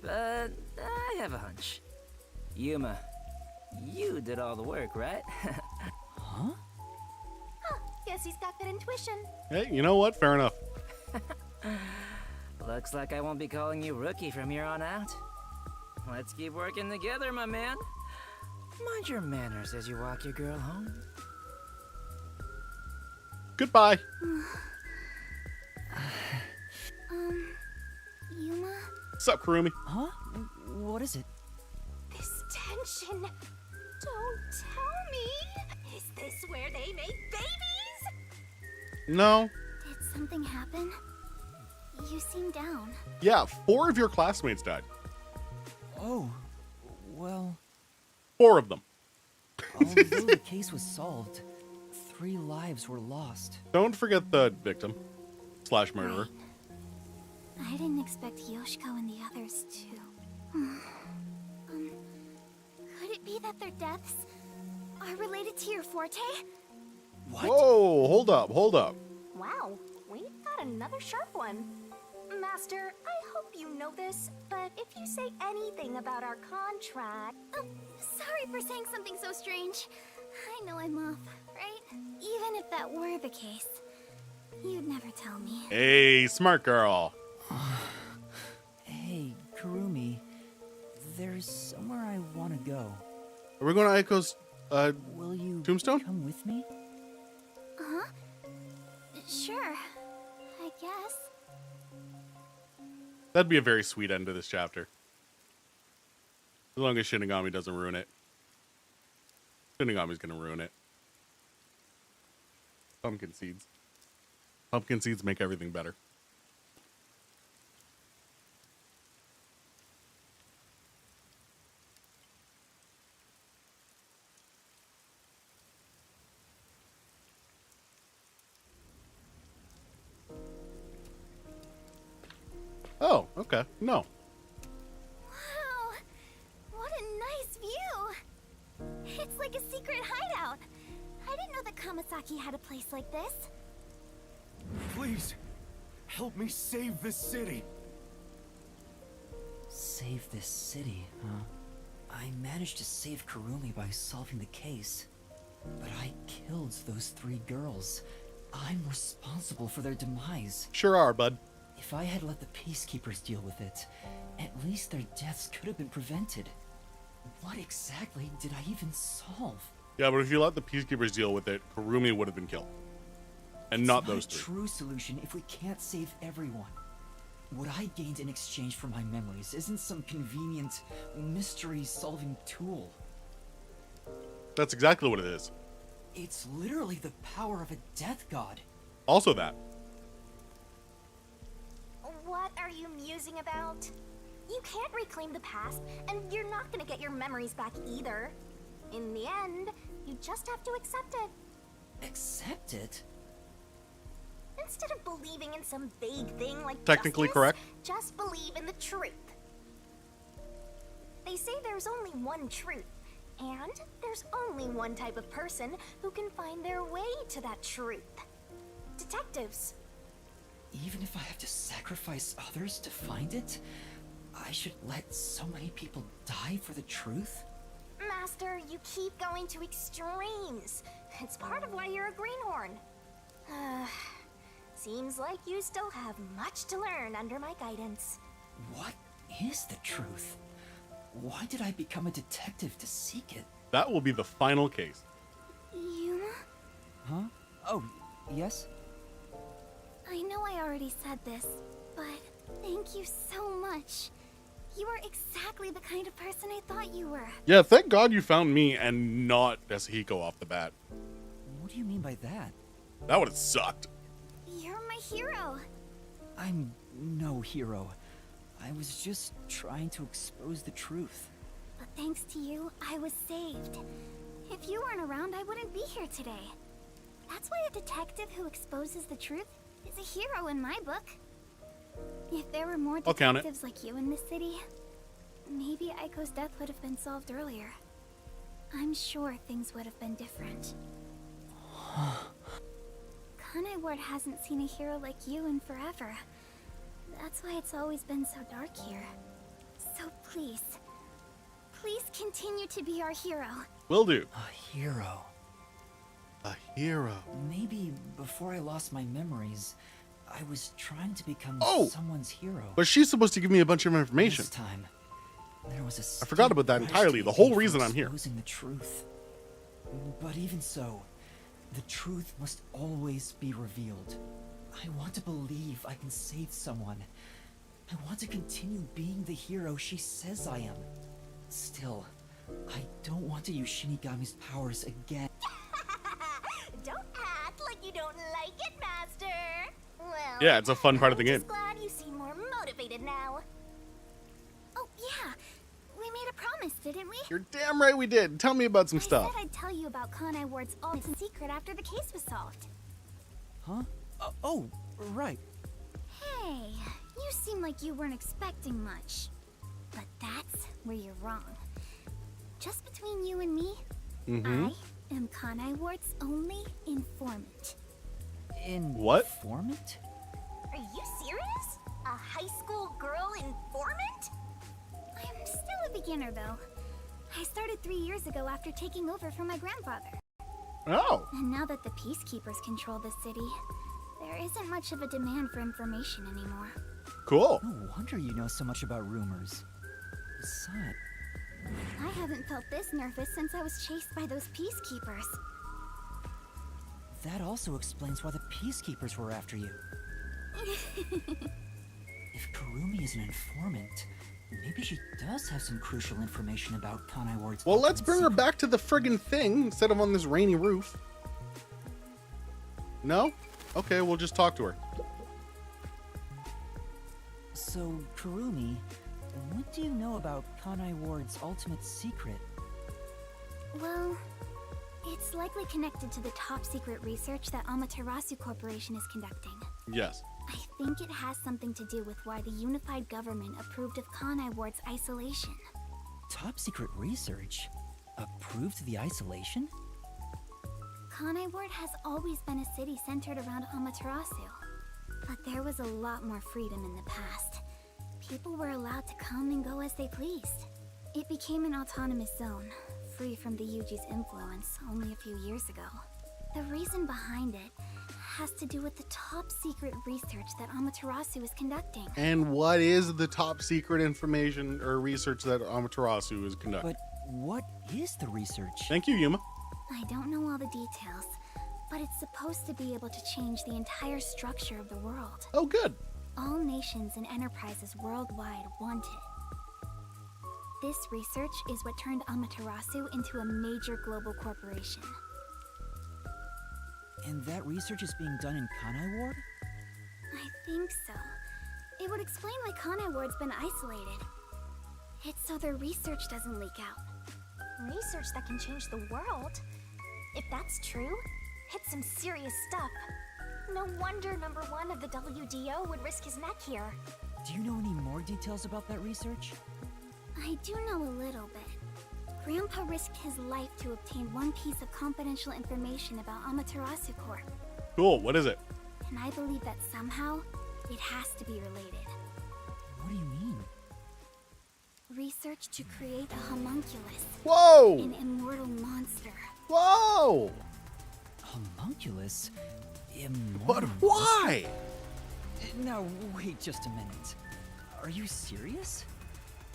Speaker 2: but I have a hunch. Yuma, you did all the work, right?
Speaker 3: Huh?
Speaker 4: Huh, guess he's got good intuition.
Speaker 1: Hey, you know what? Fair enough.
Speaker 2: Looks like I won't be calling you Rookie from here on out. Let's keep working together, my man. Mind your manners as you walk your girl home.
Speaker 1: Goodbye.
Speaker 4: Yuma?
Speaker 1: Sup, Kurumi?
Speaker 3: Huh? What is it?
Speaker 4: This tension. Don't tell me. Is this where they make babies?
Speaker 1: No.
Speaker 4: Did something happen? You seem down.
Speaker 1: Yeah, 4 of your classmates died.
Speaker 3: Oh, well,
Speaker 1: 4 of them.
Speaker 3: although the case was solved, 3 lives were lost.
Speaker 1: Don't forget the victim / murderer.
Speaker 4: Right. I didn't expect Yoshiko and the others to. Could it be that their deaths are related to your forte?
Speaker 3: What?
Speaker 1: Whoa, hold up.
Speaker 4: Wow, we've got another sharp one. Master, I hope you know this, but if you say anything about our contract... Oh, sorry for saying something so strange. I know I'm off, right? Even if that were the case, you'd never tell me.
Speaker 1: Hey, smart girl.
Speaker 3: Hey, Kurumi, there's somewhere I want to go.
Speaker 1: Are we going to Aiko's
Speaker 3: Will you
Speaker 1: tombstone?
Speaker 3: come with me?
Speaker 4: Huh? Sure, I guess.
Speaker 1: That'd be a very sweet end to this chapter. As long as Shinigami doesn't ruin it. Shinigami's gonna ruin it. Pumpkin seeds. Pumpkin seeds make everything better. Oh, okay. No.
Speaker 4: Wow, what a nice view. It's like a secret hideout. I didn't know that Kamasaki had a place like this.
Speaker 7: Please, help me save this city.
Speaker 3: Save this city, huh? I managed to save Kurumi by solving the case, but I killed those 3 girls. I'm responsible for their demise.
Speaker 1: Sure are, bud.
Speaker 3: If I had let the peacekeepers deal with it, at least their deaths could have been prevented. What exactly did I even solve?
Speaker 1: Yeah, but if you let the peacekeepers deal with it, Kurumi would have been killed. And not those
Speaker 3: It's not a
Speaker 1: 3.
Speaker 3: true solution if we can't save everyone. What I gained in exchange for my memories isn't some convenient, mystery-solving tool.
Speaker 1: That's exactly what it is.
Speaker 3: It's literally the power of a death god.
Speaker 1: Also that.
Speaker 4: What are you musing about? You can't reclaim the past, and you're not gonna get your memories back either. In the end, you just have to accept it.
Speaker 3: Accept it?
Speaker 4: Instead of believing in some vague thing like
Speaker 1: Technically
Speaker 4: justice,
Speaker 1: correct.
Speaker 4: just believe in the truth. They say there's only one truth, and there's only one type of person who can find their way to that truth. Detectives.
Speaker 3: Even if I have to sacrifice others to find it, I should let so many people die for the truth?
Speaker 4: Master, you keep going to extremes. It's part of why you're a greenhorn. Seems like you still have much to learn under my guidance.
Speaker 3: What is the truth? Why did I become a detective to seek it?
Speaker 1: That will be the final case.
Speaker 4: Yuma?
Speaker 3: Huh? Oh, yes?
Speaker 4: I know I already said this, but thank you so much. You are exactly the kind of person I thought you were.
Speaker 1: Yeah, thank God you found me and not Yasuhiko off the bat.
Speaker 3: What do you mean by that?
Speaker 1: That would have sucked.
Speaker 4: You're my hero.
Speaker 3: I'm no hero. I was just trying to expose the truth.
Speaker 4: But thanks to you, I was saved. If you weren't around, I wouldn't be here today. That's why a detective who exposes the truth is a hero in my book. If there were more
Speaker 1: I'll count it.
Speaker 4: detectives like you in this city, maybe Aiko's death would have been solved earlier. I'm sure things would have been different. Kanai Ward hasn't seen a hero like you in forever. That's why it's always been so dark here. So please, please continue to be our hero.
Speaker 1: Will do.
Speaker 3: A hero.
Speaker 1: A hero.
Speaker 3: Maybe before I lost my memories, I was trying to become
Speaker 1: Oh!
Speaker 3: someone's hero.
Speaker 1: But she's supposed to give me a bunch of information.
Speaker 3: This time, there was a
Speaker 1: I forgot about that entirely, the whole reason I'm here.
Speaker 3: Exposing the truth. But even so, the truth must always be revealed. I want to believe I can save someone. I want to continue being the hero she says I am. Still, I don't want to use Shinigami's powers again.
Speaker 4: Don't act like you don't like it, Master. Well,
Speaker 1: Yeah, it's a fun part of the
Speaker 4: I'm
Speaker 1: game.
Speaker 4: just glad you seem more motivated now. Oh yeah, we made a promise, didn't we?
Speaker 1: You're damn right we did. Tell me about some
Speaker 4: I
Speaker 1: stuff.
Speaker 4: said I'd tell you about Kanai Ward's ultimate secret after the case was solved.
Speaker 3: Huh? Oh, right.
Speaker 4: Hey, you seem like you weren't expecting much. But that's where you're wrong. Just between you and me,
Speaker 1: Mm-hmm.
Speaker 4: I am Kanai Ward's only informant.
Speaker 1: What?
Speaker 3: Informant?
Speaker 4: Are you serious? A high school girl informant? I'm still a beginner, though. I started 3 years ago after taking over from my grandfather.
Speaker 1: Oh.
Speaker 4: And now that the peacekeepers control the city, there isn't much of a demand for information anymore.
Speaker 1: Cool.
Speaker 3: No wonder you know so much about rumors. Besides,
Speaker 4: I haven't felt this nervous since I was chased by those peacekeepers.
Speaker 3: that also explains why the peacekeepers were after you. If Kurumi is an informant, maybe she does have some crucial information about Kanai Ward's
Speaker 1: Well, let's
Speaker 3: ultimate
Speaker 1: bring her
Speaker 3: secret.
Speaker 1: back to the friggin' thing instead of on this rainy roof. No? Okay, we'll just talk to her.
Speaker 3: So, Kurumi, what do you know about Kanai Ward's ultimate secret?
Speaker 4: Well, it's likely connected to the top secret research that Amaterasu Corporation is conducting.
Speaker 1: Yes.
Speaker 4: I think it has something to do with why the unified government approved of Kanai Ward's isolation.
Speaker 3: Top secret research? Approved the isolation?
Speaker 4: Kanai Ward has always been a city centered around Amaterasu. But there was a lot more freedom in the past. People were allowed to come and go as they pleased. It became an autonomous zone, free from the Yuji's influence only a few years ago. The reason behind it has to do with the top secret research that Amaterasu is conducting.
Speaker 1: And what is the top secret information or research that Amaterasu is conducting?
Speaker 3: But what is the research?
Speaker 1: Thank you, Yuma.
Speaker 4: I don't know all the details, but it's supposed to be able to change the entire structure of the world.
Speaker 1: Oh, good.
Speaker 4: All nations and enterprises worldwide want it. This research is what turned Amaterasu into a major global corporation.
Speaker 3: And that research is being done in Kanai Ward?
Speaker 4: I think so. It would explain why Kanai Ward's been isolated. It's so their research doesn't leak out. Research that can change the world? If that's true, it's some serious stuff. No wonder number one of the WDO would risk his neck here.
Speaker 3: Do you know any more details about that research?
Speaker 4: I do know a little bit. Grandpa risked his life to obtain one piece of confidential information about Amaterasu Corp.
Speaker 1: Cool. What is it?
Speaker 4: And I believe that somehow, it has to be related.
Speaker 3: What do you mean?
Speaker 4: Research to create a homunculus,
Speaker 1: Whoa!
Speaker 4: an immortal monster.
Speaker 1: Whoa!
Speaker 3: Homunculus?
Speaker 1: But
Speaker 3: Immortal?
Speaker 1: why?
Speaker 3: Now, wait just a minute. Are you serious?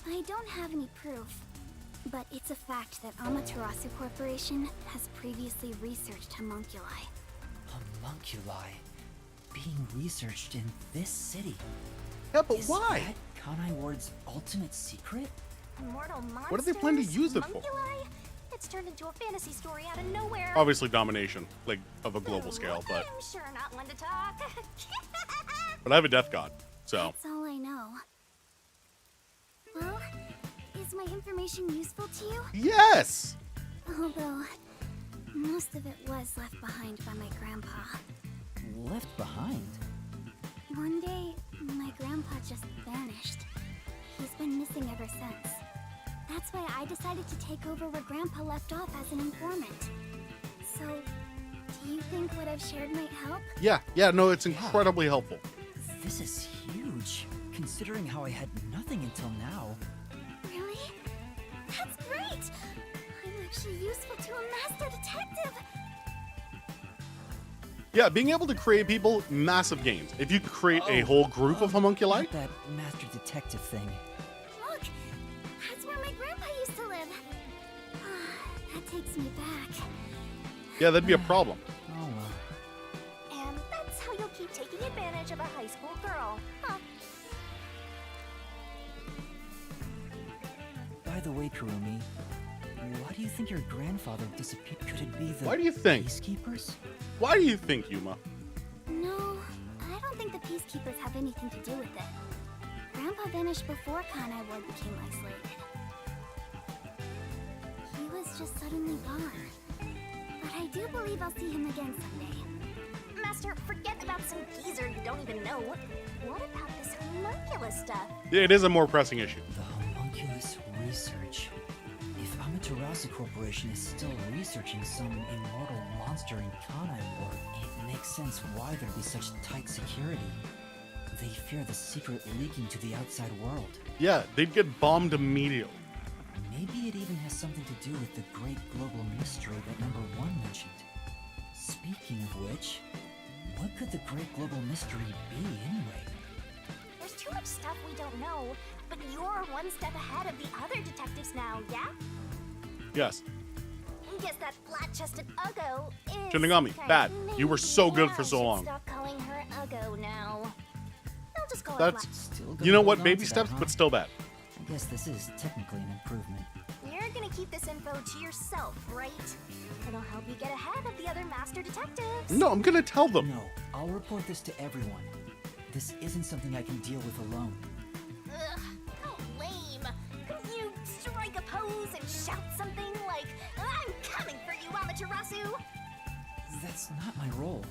Speaker 4: I don't have any proof, but it's a fact that Amaterasu Corporation has previously researched homunculi.
Speaker 3: Homunculi being researched in this city.
Speaker 1: Yeah, but
Speaker 3: Is
Speaker 1: why?
Speaker 3: that Kanai Ward's ultimate secret?
Speaker 4: Immortal monsters?
Speaker 1: What do they plan to use it for?
Speaker 4: Homunculi? It's turned into a fantasy story out of nowhere.
Speaker 1: Obviously domination, like of a global scale, but
Speaker 4: I'm sure not one to talk.
Speaker 1: I have a death god, so
Speaker 4: That's all I know. Well, is my information useful to you?
Speaker 1: yes.
Speaker 4: Although, most of it was left behind by my grandpa.
Speaker 3: Left behind?
Speaker 4: One day, my grandpa just vanished. He's been missing ever since. That's why I decided to take over where Grandpa left off as an informant. So, do you think what I've shared might help?
Speaker 1: Yeah, no, it's incredibly helpful.
Speaker 3: This is huge, considering how I had nothing until now.
Speaker 4: Really? That's great! I'm actually useful to a master detective!
Speaker 1: Yeah, being able to create people, massive gains. If you could create a whole group of homunculi,
Speaker 3: Not that master detective thing.
Speaker 4: Look, that's where my grandpa used to live. That takes me back.
Speaker 1: yeah, that'd be a problem.
Speaker 3: Oh well.
Speaker 4: And that's how you'll keep taking advantage of a high school girl, huh?
Speaker 3: By the way, Kurumi, why do you think your grandfather disappeared? Could it be the
Speaker 1: Why do you think?
Speaker 3: peacekeepers?
Speaker 1: Why do you think, Yuma?
Speaker 4: No, I don't think the peacekeepers have anything to do with it. Grandpa vanished before Kanai Ward became isolated. He was just suddenly gone. But I do believe I'll see him again someday. Master, forget about some geezer you don't even know. What about this homunculus stuff?
Speaker 1: Yeah, it is a more pressing issue.
Speaker 3: The homunculus research. If Amaterasu Corporation is still researching some immortal monster in Kanai Ward, it makes sense why there'd be such tight security. They fear the secret leaking to the outside world.
Speaker 1: Yeah, they'd get bombed immediately.
Speaker 3: Maybe it even has something to do with the great global mystery that number 1 mentioned. Speaking of which, what could the great global mystery be anyway?
Speaker 4: There's too much stuff we don't know, but you're one step ahead of the other detectives now, yeah?
Speaker 1: Yes.
Speaker 4: Guess that flat-chested Uggo is...
Speaker 1: Shinigami,
Speaker 4: kind
Speaker 1: bad.
Speaker 4: of
Speaker 1: You were so good
Speaker 4: mean.
Speaker 1: for
Speaker 4: Yeah,
Speaker 1: so
Speaker 4: I should
Speaker 1: long.
Speaker 4: Stop calling her Uggo now. I'll just call
Speaker 1: That's-
Speaker 4: her
Speaker 3: Still
Speaker 1: You
Speaker 3: gonna
Speaker 1: know
Speaker 3: hold
Speaker 1: what?
Speaker 3: on
Speaker 1: Baby
Speaker 3: to that,
Speaker 1: steps,
Speaker 3: huh?
Speaker 1: but still bad.
Speaker 3: I guess this is technically an improvement.
Speaker 4: Flat. You're gonna keep this info to yourself, right? It'll help you get ahead of the other master detectives.
Speaker 1: No, I'm gonna tell them.
Speaker 3: No, I'll report this to everyone. This isn't something I can deal with alone.
Speaker 4: Ugh, how lame. Couldn't you strike a pose and shout something like, I'm coming for you, Amaterasu?
Speaker 3: That's not my role.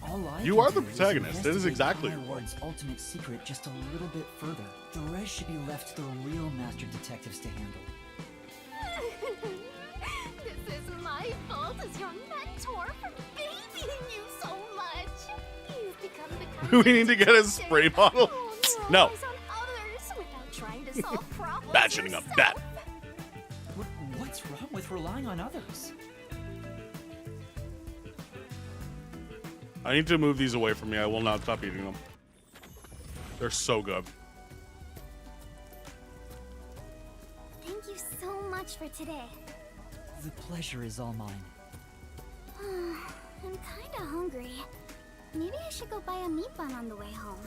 Speaker 3: All I
Speaker 1: You
Speaker 3: can
Speaker 1: are the
Speaker 3: do is
Speaker 1: protagonist. That is
Speaker 3: investigate
Speaker 1: exactly
Speaker 3: Kanai
Speaker 1: your role.
Speaker 3: Ward's ultimate secret just a little bit further. The rest should be left to the real master detectives to handle.
Speaker 4: This is my fault as your mentor for babying you so much. You've become the kind
Speaker 1: We need to get a
Speaker 4: of
Speaker 1: spray bottle.
Speaker 4: detective who
Speaker 1: No.
Speaker 4: relies on others without trying to solve problems
Speaker 1: Bad shitting up. Bad.
Speaker 4: yourself.
Speaker 3: What's wrong with relying on others?
Speaker 1: I need to move these away from me. I will not stop eating them. They're so good.
Speaker 4: Thank you so much for today.
Speaker 3: The pleasure is all mine.
Speaker 4: I'm kinda hungry. Maybe I should go buy a meat bun on the way home.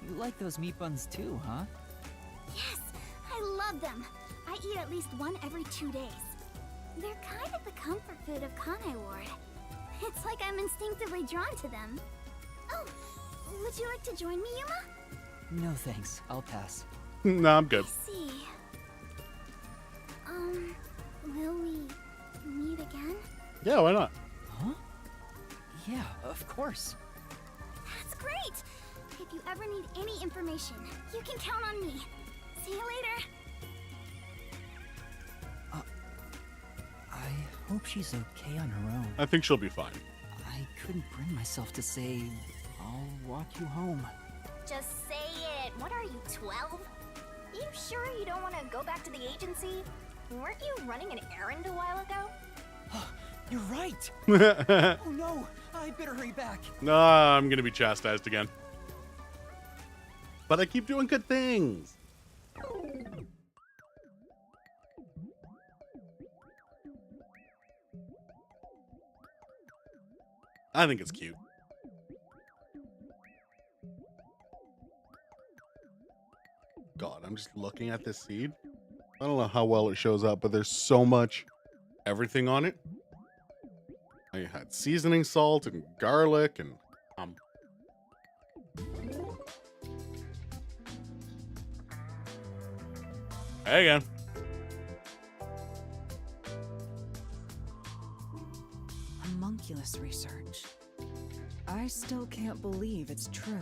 Speaker 3: You like those meat buns too, huh?
Speaker 4: Yes, I love them. I eat at least one every 2 days. They're kind of the comfort food of Kanai Ward. It's like I'm instinctively drawn to them. Oh, would you like to join me, Yuma?
Speaker 3: No thanks, I'll pass.
Speaker 1: No, I'm good.
Speaker 4: I see. Will we meet again?
Speaker 1: Yeah, why not?
Speaker 3: Huh? Yeah, of course.
Speaker 4: That's great! If you ever need any information, you can count on me. See you later.
Speaker 3: I hope she's okay on her own.
Speaker 1: I think she'll be fine.
Speaker 3: I couldn't bring myself to say, I'll walk you home.
Speaker 4: Just say it. What are you, 12? You sure you don't want to go back to the agency? Weren't you running an errand a while ago?
Speaker 3: You're right! Oh no! I better hurry back.
Speaker 1: No, I'm gonna be chastised again. But I keep doing good things. I think it's cute. God, I'm just looking at this seed. I don't know how well it shows up, but there's so much everything on it. I had seasoning salt and garlic and Hey again.
Speaker 5: Homunculus research. I still can't believe it's true.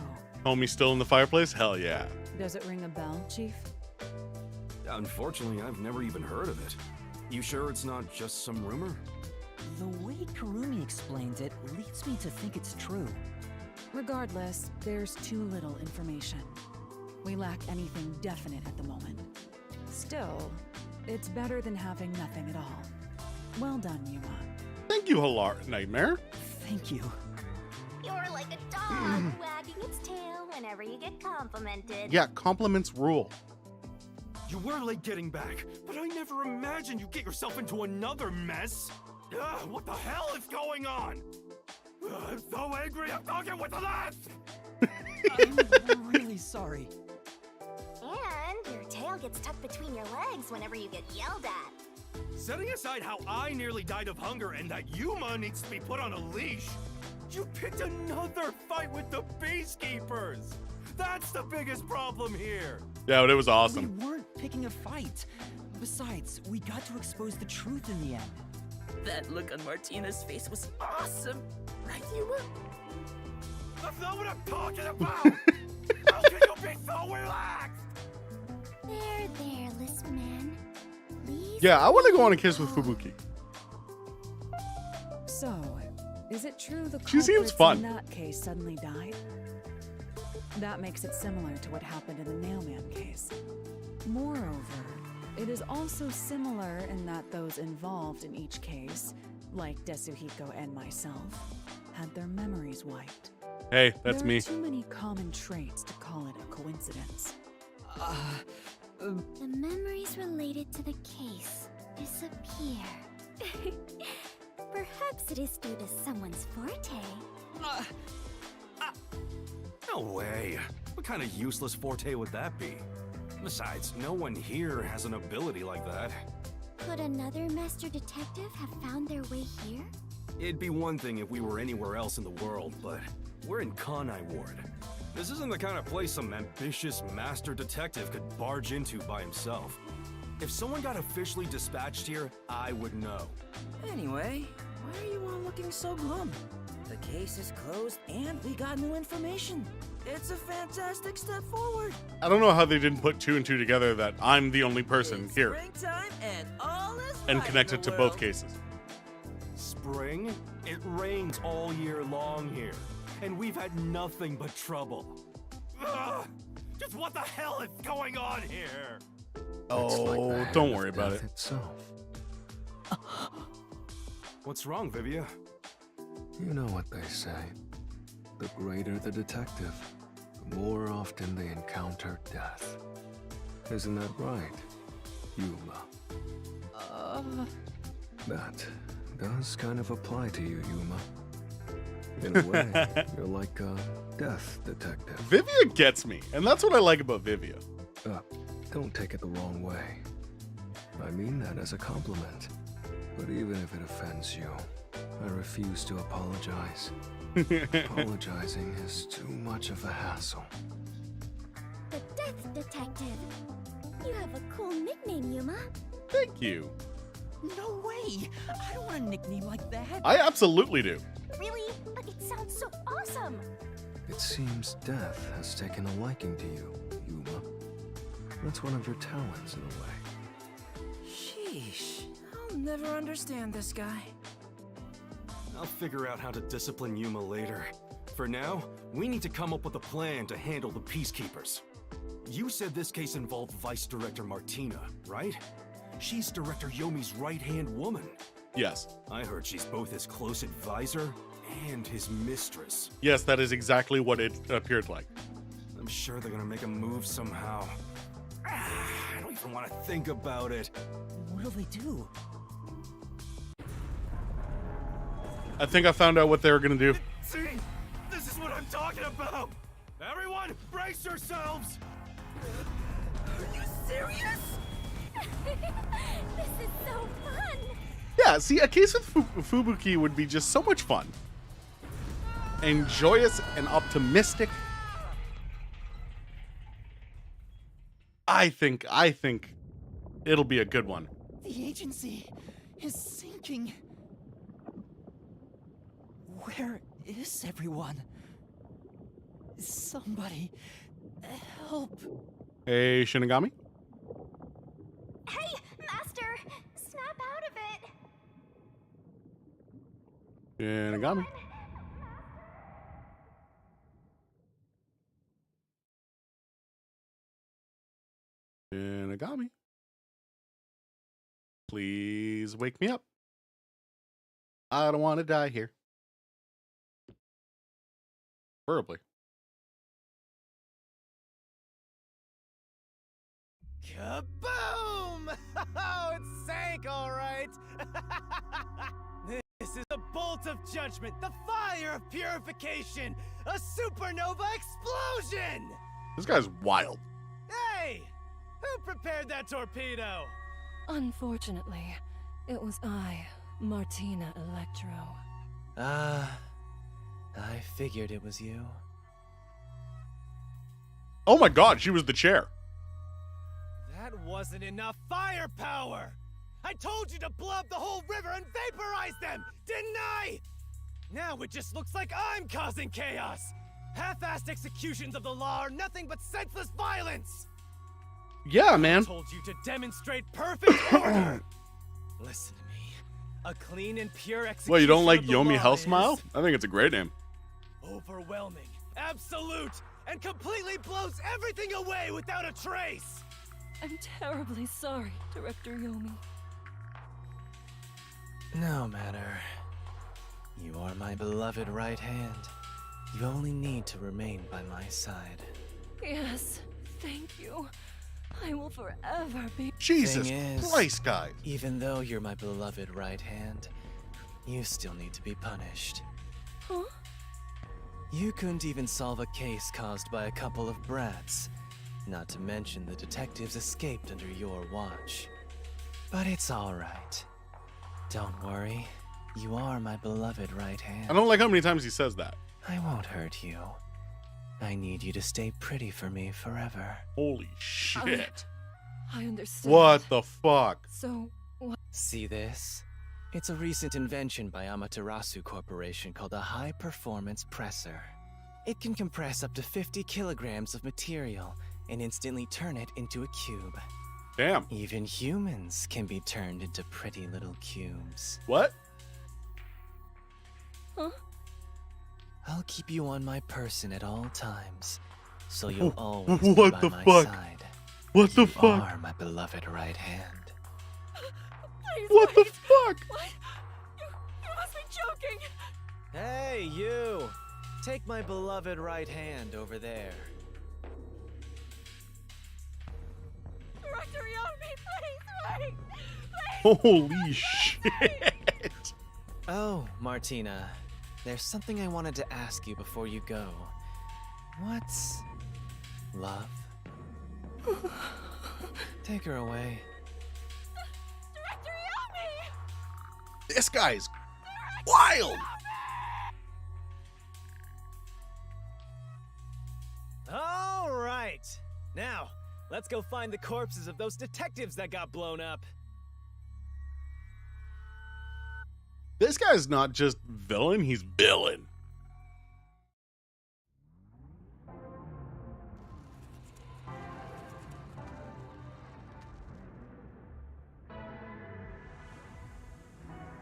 Speaker 1: Homie still in the fireplace? Hell yeah.
Speaker 5: Does it ring a bell, Chief?
Speaker 7: Unfortunately, I've never even heard of it. You sure it's not just some rumor?
Speaker 3: The way Kurumi explains it leads me to think it's true.
Speaker 5: Regardless, there's too little information. We lack anything definite at the moment. Still, it's better than having nothing at all. Well done, Yuma.
Speaker 1: Thank you, Halar Nightmare.
Speaker 3: Thank you.
Speaker 4: dog wagging its tail whenever you get complimented.
Speaker 1: Yeah, compliments rule.
Speaker 7: You were late getting back, but I never imagined you'd get yourself into another mess. What the hell is going on? I'm so angry, I'm talking with the last!
Speaker 3: I'm really sorry.
Speaker 4: And your tail gets tucked between your legs whenever you get yelled at.
Speaker 7: Setting aside how I nearly died of hunger and that Yuma needs to be put on a leash, you picked another fight with the Peacekeepers! That's the biggest problem here!
Speaker 1: Yeah, but it was
Speaker 3: We
Speaker 1: awesome.
Speaker 3: weren't picking a fight. Besides, we got to expose the truth in the end.
Speaker 2: That look on Martina's face was awesome. Right, Yuma?
Speaker 7: That's not what I'm talking about! How can you be so relaxed?
Speaker 4: There, Lisp Man. Please.
Speaker 1: Yeah, I want to go on a kiss with Fubuki.
Speaker 5: So, is it true the
Speaker 1: She seems
Speaker 5: culprits
Speaker 1: fun.
Speaker 5: in that case suddenly died? That makes it similar to what happened in the Nailman case. Moreover, it is also similar in that those involved in each case, like Desuhiko and myself, had their memories wiped.
Speaker 1: Hey, that's
Speaker 5: there
Speaker 1: me.
Speaker 5: are too many common traits to call it a coincidence.
Speaker 4: The memories related to the case disappear. Perhaps it is due to someone's forte.
Speaker 7: No way. What kind of useless forte would that be? Besides, no one here has an ability like that.
Speaker 4: Could another master detective have found their way here?
Speaker 7: It'd be one thing if we were anywhere else in the world, but we're in Kanai Ward. This isn't the kind of place some ambitious master detective could barge into by himself. If someone got officially dispatched here, I would know.
Speaker 2: Anyway, why are you all looking so glum? The case is closed and we got new information. It's a fantastic step forward.
Speaker 1: I don't know how they didn't put two and two together that I'm the only person
Speaker 2: It's
Speaker 1: here
Speaker 2: springtime and all is
Speaker 1: and
Speaker 2: right
Speaker 1: connected
Speaker 2: in
Speaker 1: to
Speaker 2: the
Speaker 1: both
Speaker 2: world.
Speaker 1: cases.
Speaker 7: Spring? It rains all year long here, and we've had nothing but trouble. Ugh! Just what the hell is going on here?
Speaker 1: Oh, don't worry about it.
Speaker 8: Itself.
Speaker 7: What's wrong, Vivia?
Speaker 8: You know what they say. The greater the detective, the more often they encounter death. Isn't that right, Yuma? That does kind of apply to you, Yuma. In a way, you're like a death detective.
Speaker 1: Vivia gets me, and that's what I like about Vivia.
Speaker 8: Don't take it the wrong way. I mean that as a compliment. But even if it offends you, I refuse to apologize. Apologizing is too much of a hassle.
Speaker 4: The Death Detective. You have a cool nickname, Yuma.
Speaker 1: Thank you.
Speaker 3: No way! I don't want a nickname like that.
Speaker 1: I absolutely do.
Speaker 4: Really? But it sounds so awesome.
Speaker 8: It seems death has taken a liking to you, Yuma. That's one of your talents in a way.
Speaker 2: Sheesh. I'll never understand this guy.
Speaker 7: I'll figure out how to discipline Yuma later. For now, we need to come up with a plan to handle the Peacekeepers. You said this case involved Vice Director Martina, right? She's Director Yomi's right-hand woman.
Speaker 1: Yes.
Speaker 7: I heard she's both his close advisor and his mistress.
Speaker 1: Yes, that is exactly what it appeared like.
Speaker 7: I'm sure they're gonna make a move somehow. I don't even want to think about it.
Speaker 3: What'll they do?
Speaker 1: I think I found out what they were going to do.
Speaker 7: See? This is what I'm talking about! Everyone, brace yourselves!
Speaker 2: Are you serious?
Speaker 4: This is so fun.
Speaker 1: Yeah, see, a case with Fubuki would be just so much fun. And joyous and optimistic. I think it'll be a good one.
Speaker 3: The agency is sinking. Where is everyone? Somebody help.
Speaker 1: Hey, Shinigami?
Speaker 4: Hey, Master! Snap out of it!
Speaker 1: Shinigami. Shinigami. Please wake me up. I don't want to die here. Preferably.
Speaker 9: Kaboom! Oh, it sank, all right. This is the bolt of judgment, the fire of purification, a supernova explosion!
Speaker 1: This guy's wild.
Speaker 9: Hey! Who prepared that torpedo?
Speaker 10: Unfortunately, it was I, Martina Electro.
Speaker 9: I figured it was you.
Speaker 1: Oh my god, she was the chair.
Speaker 9: That wasn't enough firepower! I told you to blow up the whole river and vaporize them, didn't I? Now it just looks like I'm causing chaos! Half-assed executions of the law are nothing but senseless violence!
Speaker 1: Yeah, man.
Speaker 9: I told you to demonstrate perfect order! Listen to me. A clean and pure execution.
Speaker 1: Well, you don't like
Speaker 9: of the
Speaker 1: Yomi
Speaker 9: law
Speaker 1: Hell
Speaker 9: is
Speaker 1: Smile? I think it's a great name.
Speaker 9: overwhelming, absolute, and completely blows everything away without a trace!
Speaker 10: I'm terribly sorry, Director Yomi.
Speaker 9: No matter. You are my beloved right hand. You only need to remain by my side.
Speaker 10: Yes, thank you. I will forever be.
Speaker 1: Jesus
Speaker 9: Thing is,
Speaker 1: Christ, guys.
Speaker 9: Even though you're my beloved right hand, you still need to be punished.
Speaker 10: Huh?
Speaker 9: You couldn't even solve a case caused by a couple of brats. Not to mention the detectives escaped under your watch. But it's all right. Don't worry. You are my beloved right hand.
Speaker 1: I don't like how many times he says that.
Speaker 9: I won't hurt you. I need you to stay pretty for me forever.
Speaker 1: Holy shit.
Speaker 10: I understand.
Speaker 1: What the fuck?
Speaker 10: So, what?
Speaker 9: See this? It's a recent invention by Amaterasu Corporation called a high-performance presser. It can compress up to 50 kilograms of material and instantly turn it into a cube.
Speaker 1: Damn.
Speaker 9: Even humans can be turned into pretty little cubes.
Speaker 1: What?
Speaker 10: Huh?
Speaker 9: I'll keep you on my person at all times, so you'll always be
Speaker 1: What
Speaker 9: by
Speaker 1: the
Speaker 9: my
Speaker 1: fuck?
Speaker 9: side.
Speaker 1: What the
Speaker 9: You
Speaker 1: fuck?
Speaker 9: are my beloved right hand.
Speaker 10: Please
Speaker 1: What the
Speaker 10: wait.
Speaker 1: fuck?
Speaker 10: What? You must be joking.
Speaker 9: Hey, you! Take my beloved right hand over there.
Speaker 10: Director Yomi, please wait.
Speaker 1: Holy shit.
Speaker 9: Oh, Martina. There's something I wanted to ask you before you go. What's love? Take her away.
Speaker 10: Director Yomi!
Speaker 1: This guy's wild.
Speaker 9: All right. Now, let's go find the corpses of those detectives that got blown up.
Speaker 1: This guy's not just villain, he's villain.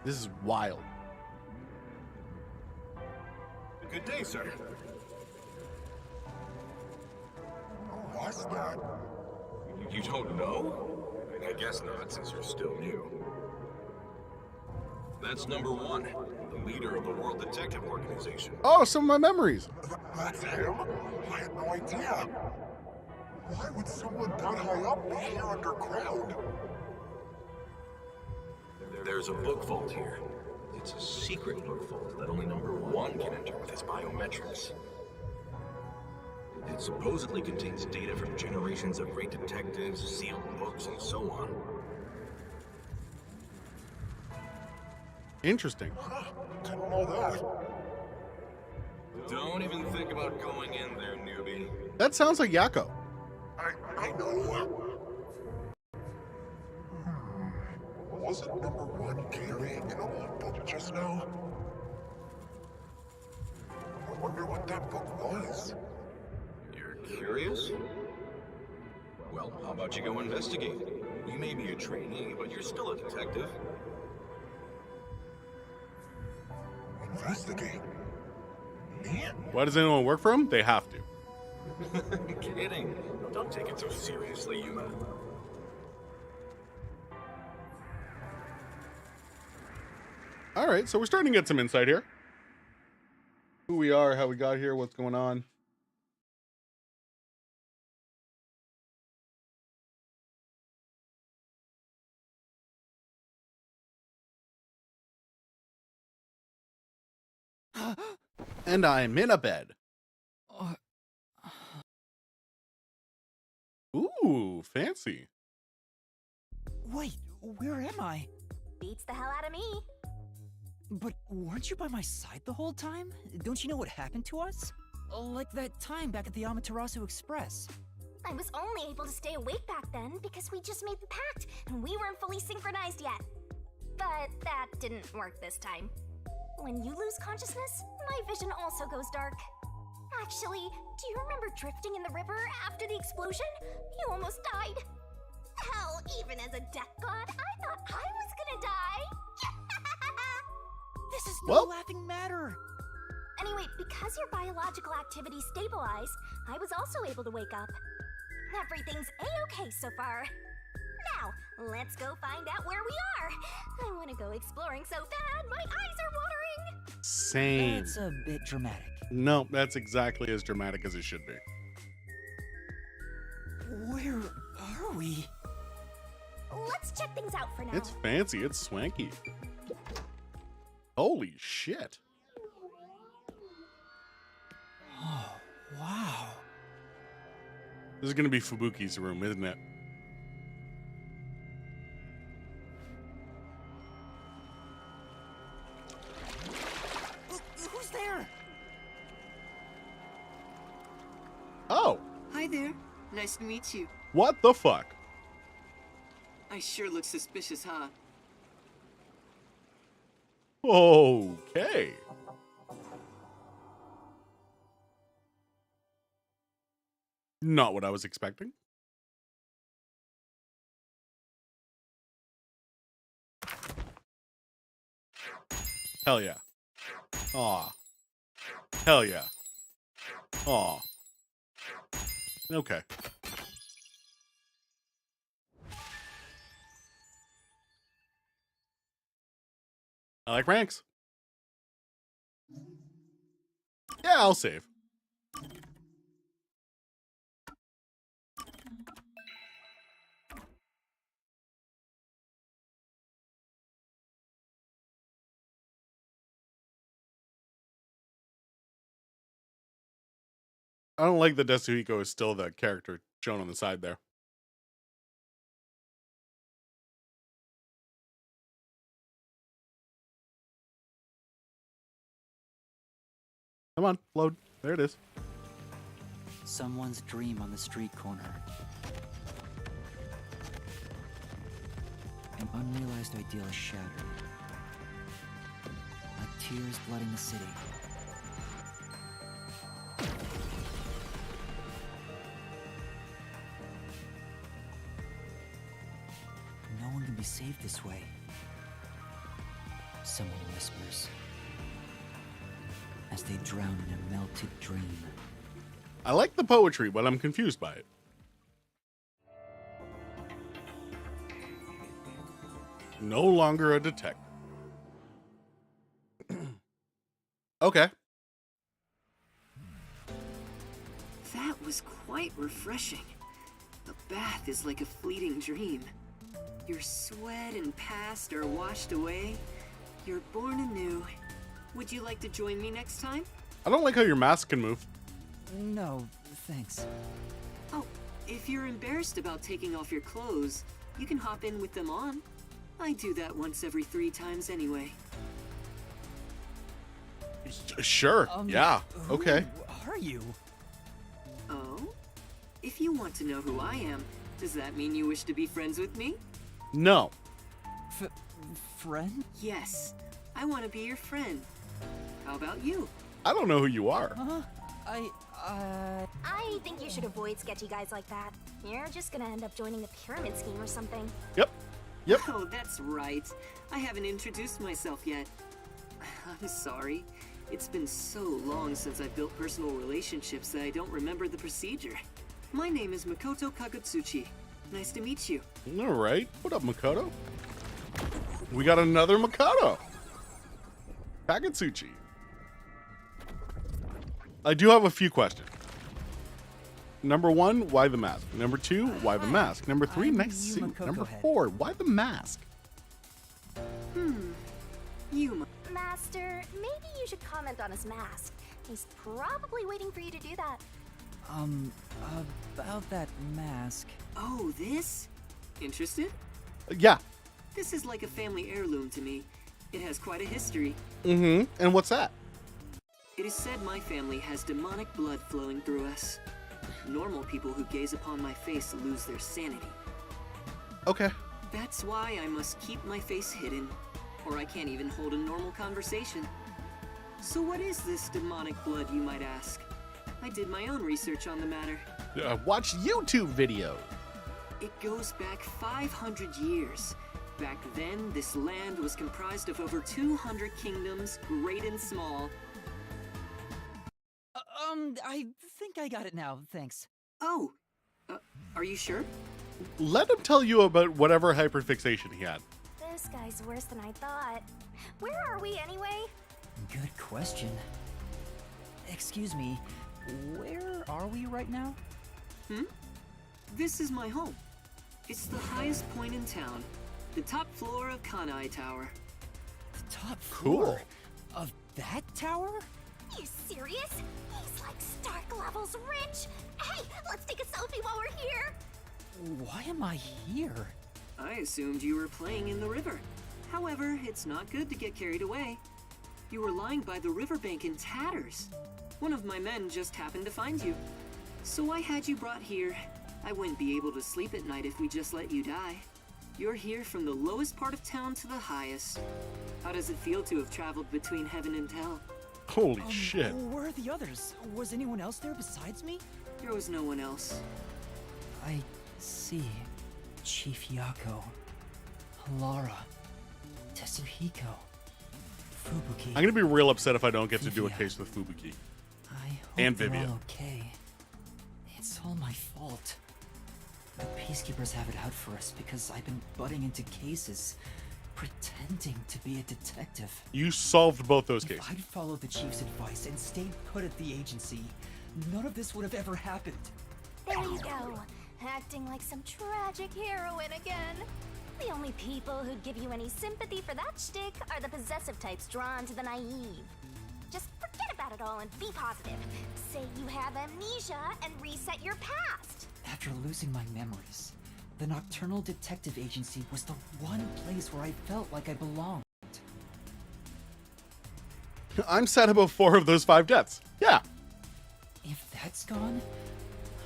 Speaker 1: This is wild.
Speaker 11: Good day, sir. What's that? You don't know? I guess not, since you're still new. That's number one, the leader of the World Detective Organization.
Speaker 1: Oh, some of my memories.
Speaker 11: That's him? I had no idea. Why would someone that high up be here underground? There's a book vault here. It's a secret book vault that only number one can enter with his biometrics. It supposedly contains data from generations of great detectives, sealed books, and so on.
Speaker 1: Interesting.
Speaker 11: Didn't know that.
Speaker 12: Don't even think about going in there, newbie.
Speaker 1: That sounds like Yakko.
Speaker 11: I know. Wasn't number one carrying an old book just now? I wonder what that book was.
Speaker 12: You're curious? Well, how about you go investigate? You may be a trainee, but you're still a detective.
Speaker 11: Investigate? Me?
Speaker 1: Why does anyone work for him? They have to.
Speaker 12: Kidding. Don't take it so seriously, Yuma.
Speaker 1: All right, so we're starting to get some insight here. who we are, how we got here, what's going on. And I'm in a bed. Ooh, fancy.
Speaker 3: Wait, where am I?
Speaker 4: Beats the hell out of me.
Speaker 3: But weren't you by my side the whole time? Don't you know what happened to us? Like that time back at the Amaterasu Express.
Speaker 4: I was only able to stay awake back then because we just made the pact and we weren't fully synchronized yet. But that didn't work this time. When you lose consciousness, my vision also goes dark. Actually, do you remember drifting in the river after the explosion? You almost died. Hell, even as a death god, I thought I was gonna die.
Speaker 3: This is no laughing matter.
Speaker 4: Anyway, because your biological activity stabilized, I was also able to wake up. Everything's a-okay so far. Now, let's go find out where we are. I want to go exploring so bad, my eyes are watering.
Speaker 1: Same.
Speaker 3: That's a bit dramatic.
Speaker 1: No, that's exactly as dramatic as it should be.
Speaker 3: Where are we?
Speaker 4: Let's check things out for now.
Speaker 1: It's fancy, it's swanky. Holy shit.
Speaker 3: Oh, wow.
Speaker 1: This is gonna be Fubuki's room, isn't it?
Speaker 3: Who's there?
Speaker 1: Oh,
Speaker 13: Hi there. Nice to meet you.
Speaker 1: what the fuck?
Speaker 13: I sure look suspicious, huh?
Speaker 1: Okay. Not what I was expecting. Hell yeah. Aw. Hell yeah. Aw. Okay. I like ranks. Yeah, I'll save. I don't like that Desuhiko is still the character shown on the side there. Come on, load. There it is.
Speaker 3: Someone's dream on the street corner. An unrealized ideal is shattered. Like tears flooding the city. No one can be saved this way. Someone whispers as they drown in a melted dream.
Speaker 1: I like the poetry, but I'm confused by it. No longer a detective. Okay.
Speaker 13: That was quite refreshing. A bath is like a fleeting dream. Your sweat and past are washed away. You're born anew. Would you like to join me next time?
Speaker 1: I don't like how your mask can move.
Speaker 3: No, thanks.
Speaker 13: Oh, if you're embarrassed about taking off your clothes, you can hop in with them on. I do that once every 3 times anyway.
Speaker 1: Sure. Yeah. Okay.
Speaker 3: Who are you?
Speaker 13: Oh? If you want to know who I am, does that mean you wish to be friends with me?
Speaker 1: No.
Speaker 3: Friend?
Speaker 13: Yes. I want to be your friend. How about you?
Speaker 1: I don't know who you are.
Speaker 3: Huh?
Speaker 4: I think you should avoid sketchy guys like that. You're just gonna end up joining the pyramid scheme or something.
Speaker 1: Yep. Yep.
Speaker 13: Oh, that's right. I haven't introduced myself yet. I'm sorry. It's been so long since I've built personal relationships that I don't remember the procedure. My name is Makoto Kagutsuchi. Nice to meet you.
Speaker 1: All right. What up, Makoto? We got another Makoto. Kagutsuchi. I do have a few questions. Number 1, why the mask? Number 2, why the mask? Number 3,
Speaker 3: I'm
Speaker 1: nice
Speaker 3: Yuma
Speaker 1: suit. Number
Speaker 3: Cocohead.
Speaker 1: 4, why the mask?
Speaker 13: Yuma.
Speaker 4: Master, maybe you should comment on his mask. He's probably waiting for you to do that.
Speaker 3: About that mask.
Speaker 13: Oh, this? Interested?
Speaker 1: Yeah.
Speaker 13: This is like a family heirloom to me. It has quite a history.
Speaker 1: Mm-hmm. And what's that?
Speaker 13: It is said my family has demonic blood flowing through us. Normal people who gaze upon my face lose their sanity.
Speaker 1: Okay.
Speaker 13: That's why I must keep my face hidden, or I can't even hold a normal conversation. So what is this demonic blood, you might ask? I did my own research on the matter.
Speaker 1: Watch YouTube video.
Speaker 13: It goes back 500 years. Back then, this land was comprised of over 200 kingdoms, great and small.
Speaker 3: I think I got it now, thanks.
Speaker 13: Oh, are you sure?
Speaker 1: Let him tell you about whatever hyperfixation he had.
Speaker 4: This guy's worse than I thought. Where are we anyway?
Speaker 3: Good question. Excuse me, where are we right now?
Speaker 13: This is my home. It's the highest point in town. The top floor of Kanai Tower.
Speaker 3: The top
Speaker 1: Cool.
Speaker 3: floor of that tower?
Speaker 4: You serious? He's like Stark levels rich. Hey, let's take a selfie while we're here.
Speaker 3: Why am I here?
Speaker 13: I assumed you were playing in the river. However, it's not good to get carried away. You were lying by the riverbank in tatters. One of my men just happened to find you. So I had you brought here. I wouldn't be able to sleep at night if we just let you die. You're here from the lowest part of town to the highest. How does it feel to have traveled between heaven and hell?
Speaker 1: Holy shit.
Speaker 3: Where are the others? Was anyone else there besides me?
Speaker 13: There was no one else.
Speaker 3: I see. Chief Yako, Lara, Tetsuhiko, Fubuki.
Speaker 1: I'm gonna be real upset if I don't get to do a
Speaker 3: Vivia.
Speaker 1: case with Fubuki.
Speaker 3: I hope
Speaker 1: And
Speaker 3: they're
Speaker 1: Vivia.
Speaker 3: all okay. It's all my fault. The peacekeepers have it out for us because I've been butting into cases, pretending to be a detective.
Speaker 1: You solved both those
Speaker 3: If
Speaker 1: cases.
Speaker 3: I'd followed the chief's advice and stayed put at the agency, none of this would have ever happened.
Speaker 4: There you go. Acting like some tragic heroine again. The only people who'd give you any sympathy for that shtick are the possessive types drawn to the naive. Just forget about it all and be positive. Say you have amnesia and reset your past.
Speaker 3: After losing my memories, the Nocturnal Detective Agency was the one place where I felt like I belonged.
Speaker 1: I'm sad about 4 of those 5 deaths. Yeah.
Speaker 3: If that's gone,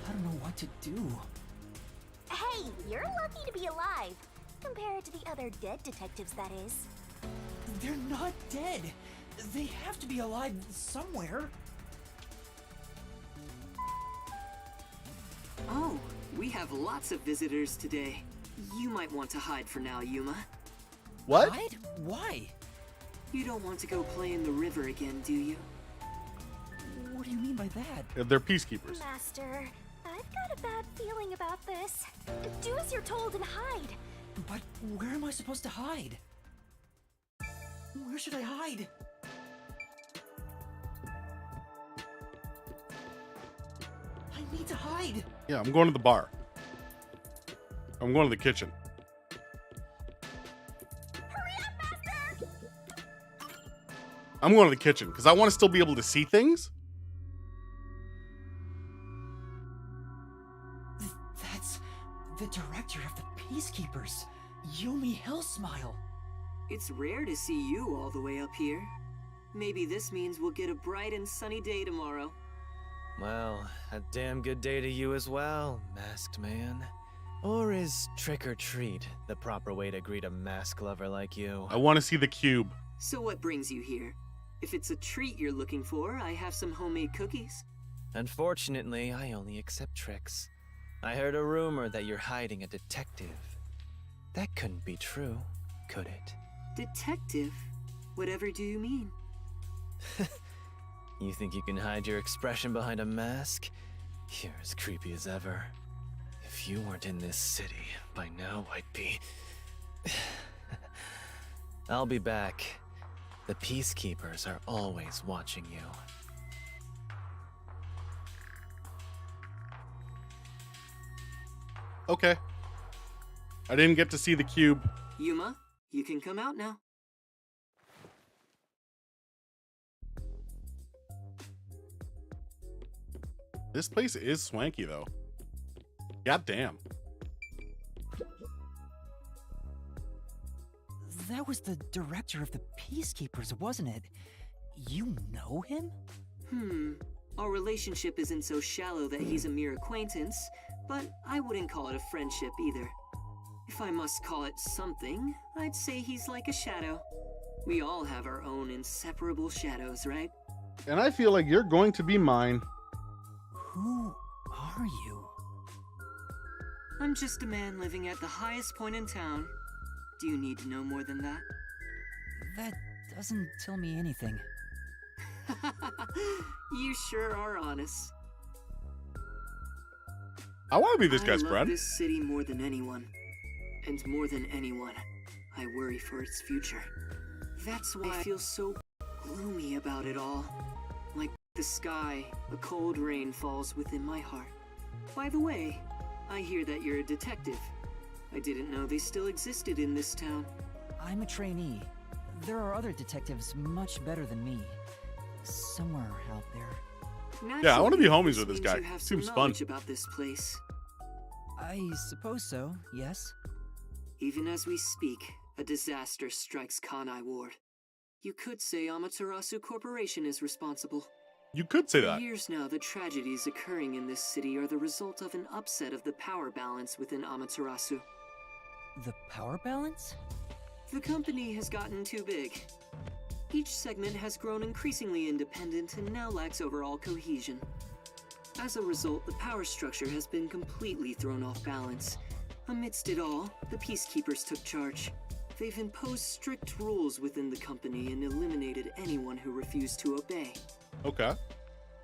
Speaker 3: I don't know what to do.
Speaker 4: Hey, you're lucky to be alive. Compared to the other dead detectives, that is.
Speaker 3: They're not dead. They have to be alive somewhere.
Speaker 13: Oh, we have lots of visitors today. You might want to hide for now, Yuma.
Speaker 1: What?
Speaker 3: Hide? Why?
Speaker 13: You don't want to go play in the river again, do you?
Speaker 3: What do you mean by that?
Speaker 1: They're peacekeepers.
Speaker 4: Master, I've got a bad feeling about this. Do as you're told and hide.
Speaker 3: But where am I supposed to hide? Where should I hide? I need to hide.
Speaker 1: Yeah, I'm going to the bar. I'm going to the kitchen.
Speaker 4: Hurry up, Master!
Speaker 1: I'm going to the kitchen because I want to still be able to see things.
Speaker 3: That's the director of the Peacekeepers, Yumi Hellsmile.
Speaker 13: It's rare to see you all the way up here. Maybe this means we'll get a bright and sunny day tomorrow.
Speaker 9: Well, a damn good day to you as well, masked man. Or is trick or treat the proper way to greet a mask lover like you?
Speaker 1: I want to see the cube.
Speaker 13: So what brings you here? If it's a treat you're looking for, I have some homemade cookies.
Speaker 9: Unfortunately, I only accept tricks. I heard a rumor that you're hiding a detective. That couldn't be true, could it?
Speaker 13: Detective? Whatever do you mean?
Speaker 9: You think you can hide your expression behind a mask? You're as creepy as ever. If you weren't in this city, by now I'd be... I'll be back. The peacekeepers are always watching you.
Speaker 1: Okay. I didn't get to see the cube.
Speaker 13: Yuma, you can come out now.
Speaker 1: This place is swanky, though. God damn.
Speaker 3: That was the director of the Peacekeepers, wasn't it? You know him?
Speaker 13: Our relationship isn't so shallow that he's a mere acquaintance, but I wouldn't call it a friendship either. If I must call it something, I'd say he's like a shadow. We all have our own inseparable shadows, right?
Speaker 1: And I feel like you're going to be mine.
Speaker 3: Who are you?
Speaker 13: I'm just a man living at the highest point in town. Do you need to know more than that?
Speaker 3: That doesn't tell me anything.
Speaker 13: You sure are honest.
Speaker 1: I want to be this guy's
Speaker 13: I love
Speaker 1: friend.
Speaker 13: this city more than anyone. And more than anyone, I worry for its future. That's why I feel so gloomy about it all. Like the sky, a cold rain falls within my heart. By the way, I hear that you're a detective. I didn't know they still existed in this town.
Speaker 3: I'm a trainee. There are other detectives much better than me. Somewhere out there.
Speaker 1: Yeah, I want to be
Speaker 13: Naturally,
Speaker 1: homies with this
Speaker 13: means
Speaker 1: guy.
Speaker 13: you have some
Speaker 1: Seems fun.
Speaker 13: knowledge about this place.
Speaker 3: I suppose so, yes.
Speaker 13: Even as we speak, a disaster strikes Kanai Ward. You could say Amaterasu Corporation is responsible.
Speaker 1: You could say
Speaker 13: For
Speaker 1: that.
Speaker 13: years now, the tragedies occurring in this city are the result of an upset of the power balance within Amaterasu.
Speaker 3: The power balance?
Speaker 13: The company has gotten too big. Each segment has grown increasingly independent and now lacks overall cohesion. As a result, the power structure has been completely thrown off balance. Amidst it all, the Peacekeepers took charge. They've imposed strict rules within the company and eliminated anyone who refused to obey.
Speaker 1: Okay.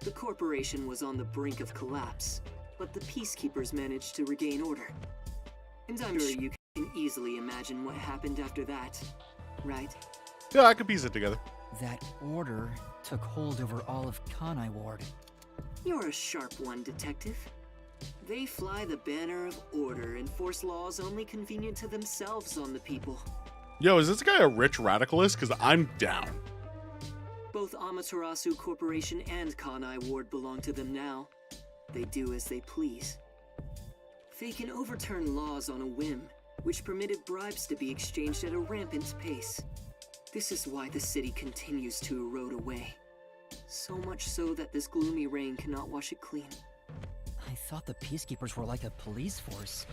Speaker 13: The corporation was on the brink of collapse, but the Peacekeepers managed to regain order. And I'm sure you can easily imagine what happened after that, right?
Speaker 1: Yeah, I could piece it together.
Speaker 3: That order took hold over all of Kanai Ward.
Speaker 13: You're a sharp one, detective. They fly the banner of order and force laws only convenient to themselves on the people.
Speaker 1: Yo, is this guy a rich radicalist? Because I'm down.
Speaker 13: Both Amaterasu Corporation and Kanai Ward belong to them now. They do as they please. They can overturn laws on a whim, which permitted bribes to be exchanged at a rampant pace. This is why the city continues to erode away. So much so that this gloomy rain cannot wash it clean.
Speaker 3: I thought the Peacekeepers were like a police force,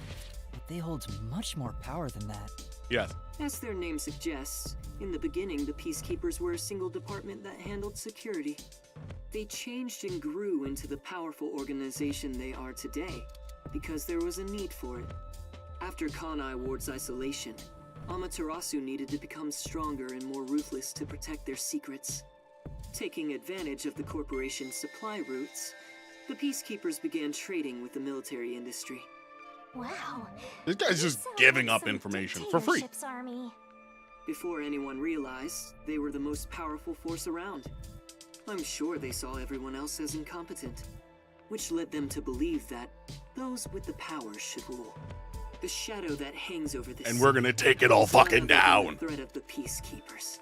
Speaker 3: but they hold much more power than that.
Speaker 1: Yes.
Speaker 13: As their name suggests, in the beginning the Peacekeepers were a single department that handled security. They changed and grew into the powerful organization they are today, because there was a need for it. After Kanai Ward's isolation, Amaterasu needed to become stronger and more ruthless to protect their secrets. Taking advantage of the corporation's supply routes, the Peacekeepers began trading with the military industry.
Speaker 4: Wow.
Speaker 1: This guy's
Speaker 4: You
Speaker 1: just
Speaker 4: sound
Speaker 1: giving
Speaker 4: like
Speaker 1: up
Speaker 4: some
Speaker 1: information for free.
Speaker 4: dictatorship's army.
Speaker 13: Before anyone realized, they were the most powerful force around. I'm sure they saw everyone else as incompetent, which led them to believe that those with the power should rule. The shadow that hangs over this
Speaker 1: And we're gonna take it all
Speaker 13: is none
Speaker 1: fucking
Speaker 13: other than
Speaker 1: down.
Speaker 13: the threat of the Peacekeepers.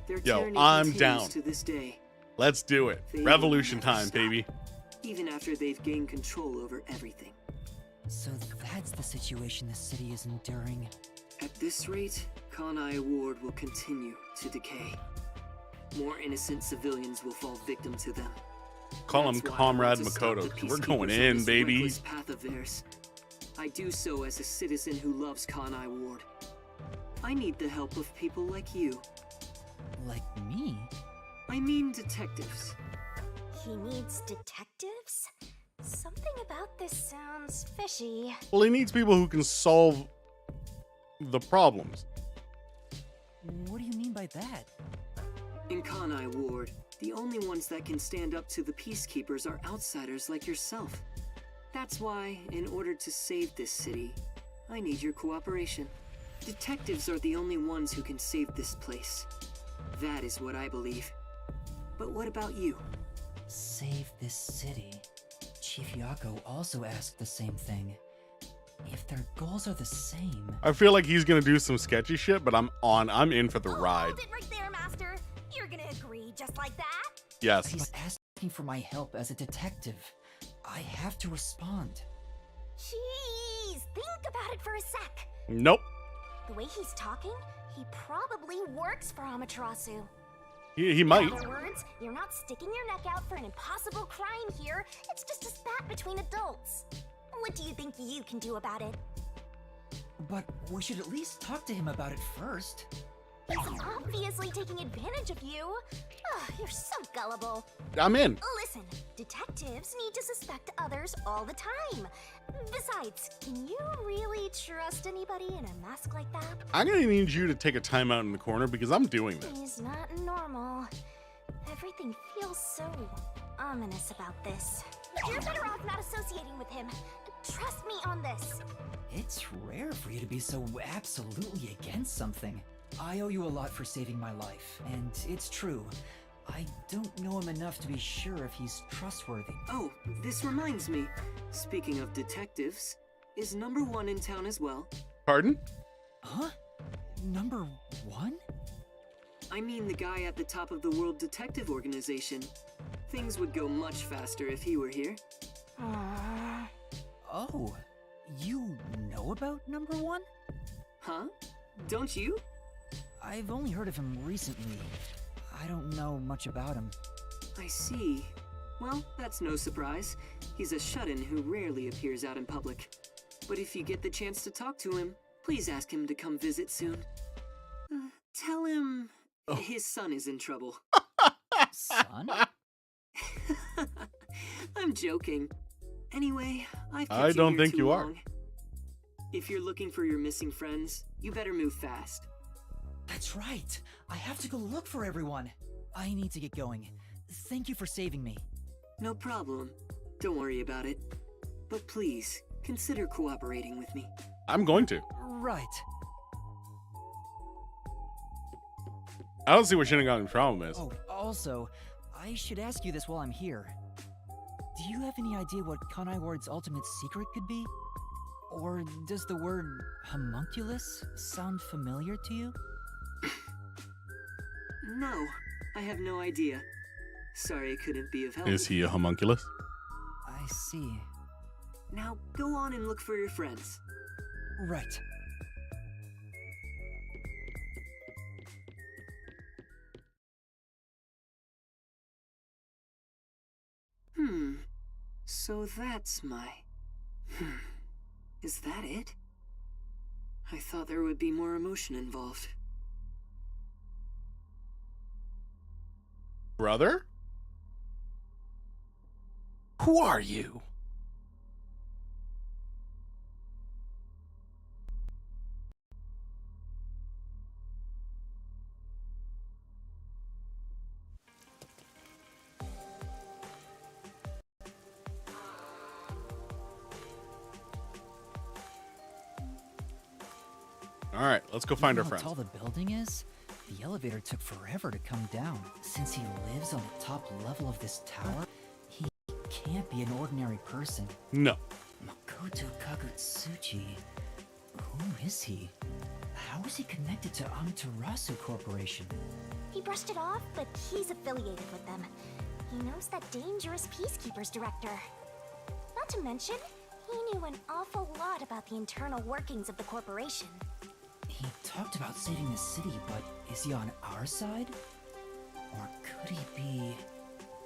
Speaker 13: Their
Speaker 1: Yo,
Speaker 13: tyranny
Speaker 1: I'm
Speaker 13: continues
Speaker 1: down.
Speaker 13: to this day,
Speaker 1: Let's do it.
Speaker 13: They
Speaker 1: Revolution
Speaker 13: will never
Speaker 1: time,
Speaker 13: stop.
Speaker 1: baby.
Speaker 13: even after they've gained control over everything.
Speaker 3: So that's the situation the city is enduring.
Speaker 13: At this rate, Kanai Ward will continue to decay. More innocent civilians will fall victim to them.
Speaker 1: Call him
Speaker 13: That's why I
Speaker 1: Comrade
Speaker 13: want to stop
Speaker 1: Makoto,
Speaker 13: the
Speaker 1: 'cause we're
Speaker 13: Peacekeepers
Speaker 1: going
Speaker 13: on
Speaker 1: in,
Speaker 13: this
Speaker 1: baby.
Speaker 13: reckless path of theirs. I do so as a citizen who loves Kanai Ward. I need the help of people like you.
Speaker 3: Like me?
Speaker 13: I mean detectives.
Speaker 4: He needs detectives? Something about this sounds fishy.
Speaker 1: Well, he needs people who can solve the problems.
Speaker 3: What do you mean by that?
Speaker 13: In Kanai Ward, the only ones that can stand up to the Peacekeepers are outsiders like yourself. That's why, in order to save this city, I need your cooperation. Detectives are the only ones who can save this place. That is what I believe. But what about you?
Speaker 3: Save this city. Chief Yako also asked the same thing. if their goals are the same...
Speaker 1: I feel like he's gonna do some sketchy shit, but I'm in for the ride.
Speaker 4: Hold it right there, Master. You're gonna agree just like that?
Speaker 1: Yes.
Speaker 3: He's asking for my help as a detective. I have to respond.
Speaker 4: Jeez, think about it for a sec.
Speaker 1: Nope.
Speaker 4: The way he's talking, he probably works for Amaterasu.
Speaker 1: He might.
Speaker 4: In other words, you're not sticking your neck out for an impossible crime here. It's just a spat between adults. What do you think you can do about it?
Speaker 3: But we should at least talk to him about it first.
Speaker 4: He's obviously taking advantage of you. You're so gullible.
Speaker 1: I'm in.
Speaker 4: Listen, detectives need to suspect others all the time. Besides, can you really trust anybody in a mask like that?
Speaker 1: I'm gonna need you to take a timeout in the corner because I'm doing this.
Speaker 4: He's not normal. Everything feels so ominous about this. You're better off not associating with him. Trust me on this.
Speaker 3: It's rare for you to be so absolutely against something. I owe you a lot for saving my life, and it's true. I don't know him enough to be sure if he's trustworthy.
Speaker 13: Oh, this reminds me. Speaking of detectives, is number 1 in town as well?
Speaker 1: Pardon?
Speaker 3: Huh? Number 1?
Speaker 13: I mean the guy at the top of the World Detective Organization. Things would go much faster if he were here.
Speaker 3: Oh, you know about number 1?
Speaker 13: Huh? Don't you?
Speaker 3: I've only heard of him recently. I don't know much about him.
Speaker 13: I see. Well, that's no surprise. He's a shut-in who rarely appears out in public. But if you get the chance to talk to him, please ask him to come visit soon. Tell him his son is in trouble.
Speaker 3: Son?
Speaker 13: I'm joking. Anyway, I've kept
Speaker 1: I don't
Speaker 13: here
Speaker 1: think
Speaker 13: too
Speaker 1: you are.
Speaker 13: long. If you're looking for your missing friends, you better move fast.
Speaker 3: That's right. I have to go look for everyone. I need to get going. Thank you for saving me.
Speaker 13: No problem. Don't worry about it. But please, consider cooperating with me.
Speaker 1: I'm going to.
Speaker 3: Right.
Speaker 1: I don't see what Shinigami problem is.
Speaker 3: Oh, also, I should ask you this while I'm here. Do you have any idea what Kanai Ward's ultimate secret could be? Or does the word homunculus sound familiar to you?
Speaker 13: No, I have no idea. Sorry I couldn't be of help.
Speaker 1: Is he a homunculus?
Speaker 3: I see.
Speaker 13: Now go on and look for your friends.
Speaker 3: Right.
Speaker 13: So that's my... Is that it? I thought there would be more emotion involved.
Speaker 1: Brother? Who are you? All right, let's go find our friends.
Speaker 3: How tall the building is? The elevator took forever to come down. Since he lives on the top level of this tower, he can't be an ordinary person.
Speaker 1: No.
Speaker 3: Makoto Kagutsuchi. Who is he? How is he connected to Amaterasu Corporation?
Speaker 4: He brushed it off, but he's affiliated with them. He knows that dangerous Peacekeepers director. Not to mention, he knew an awful lot about the internal workings of the corporation.
Speaker 3: He talked about saving the city, but is he on our side? Or could he be...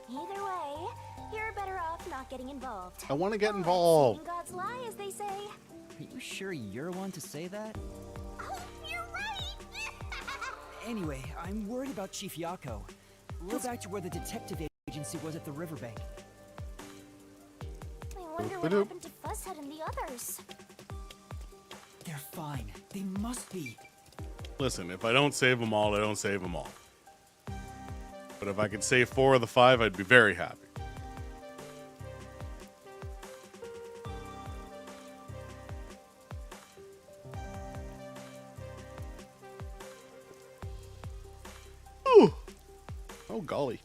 Speaker 4: Either way, you're better off not getting involved.
Speaker 1: I want to get involved.
Speaker 4: Saving God's lie, as they say.
Speaker 3: Are you sure you're one to say that?
Speaker 4: Oh, you're right!
Speaker 3: Anyway, I'm worried about Chief Yako. Go back to where the detective agency was at the riverbank.
Speaker 4: I wonder what happened to Fuzzhead and the others.
Speaker 3: They're fine. They must be.
Speaker 1: Listen, if I don't save them all, I don't save them all. But if I could save 4 of the 5, I'd be very happy. Ooh. Oh, golly.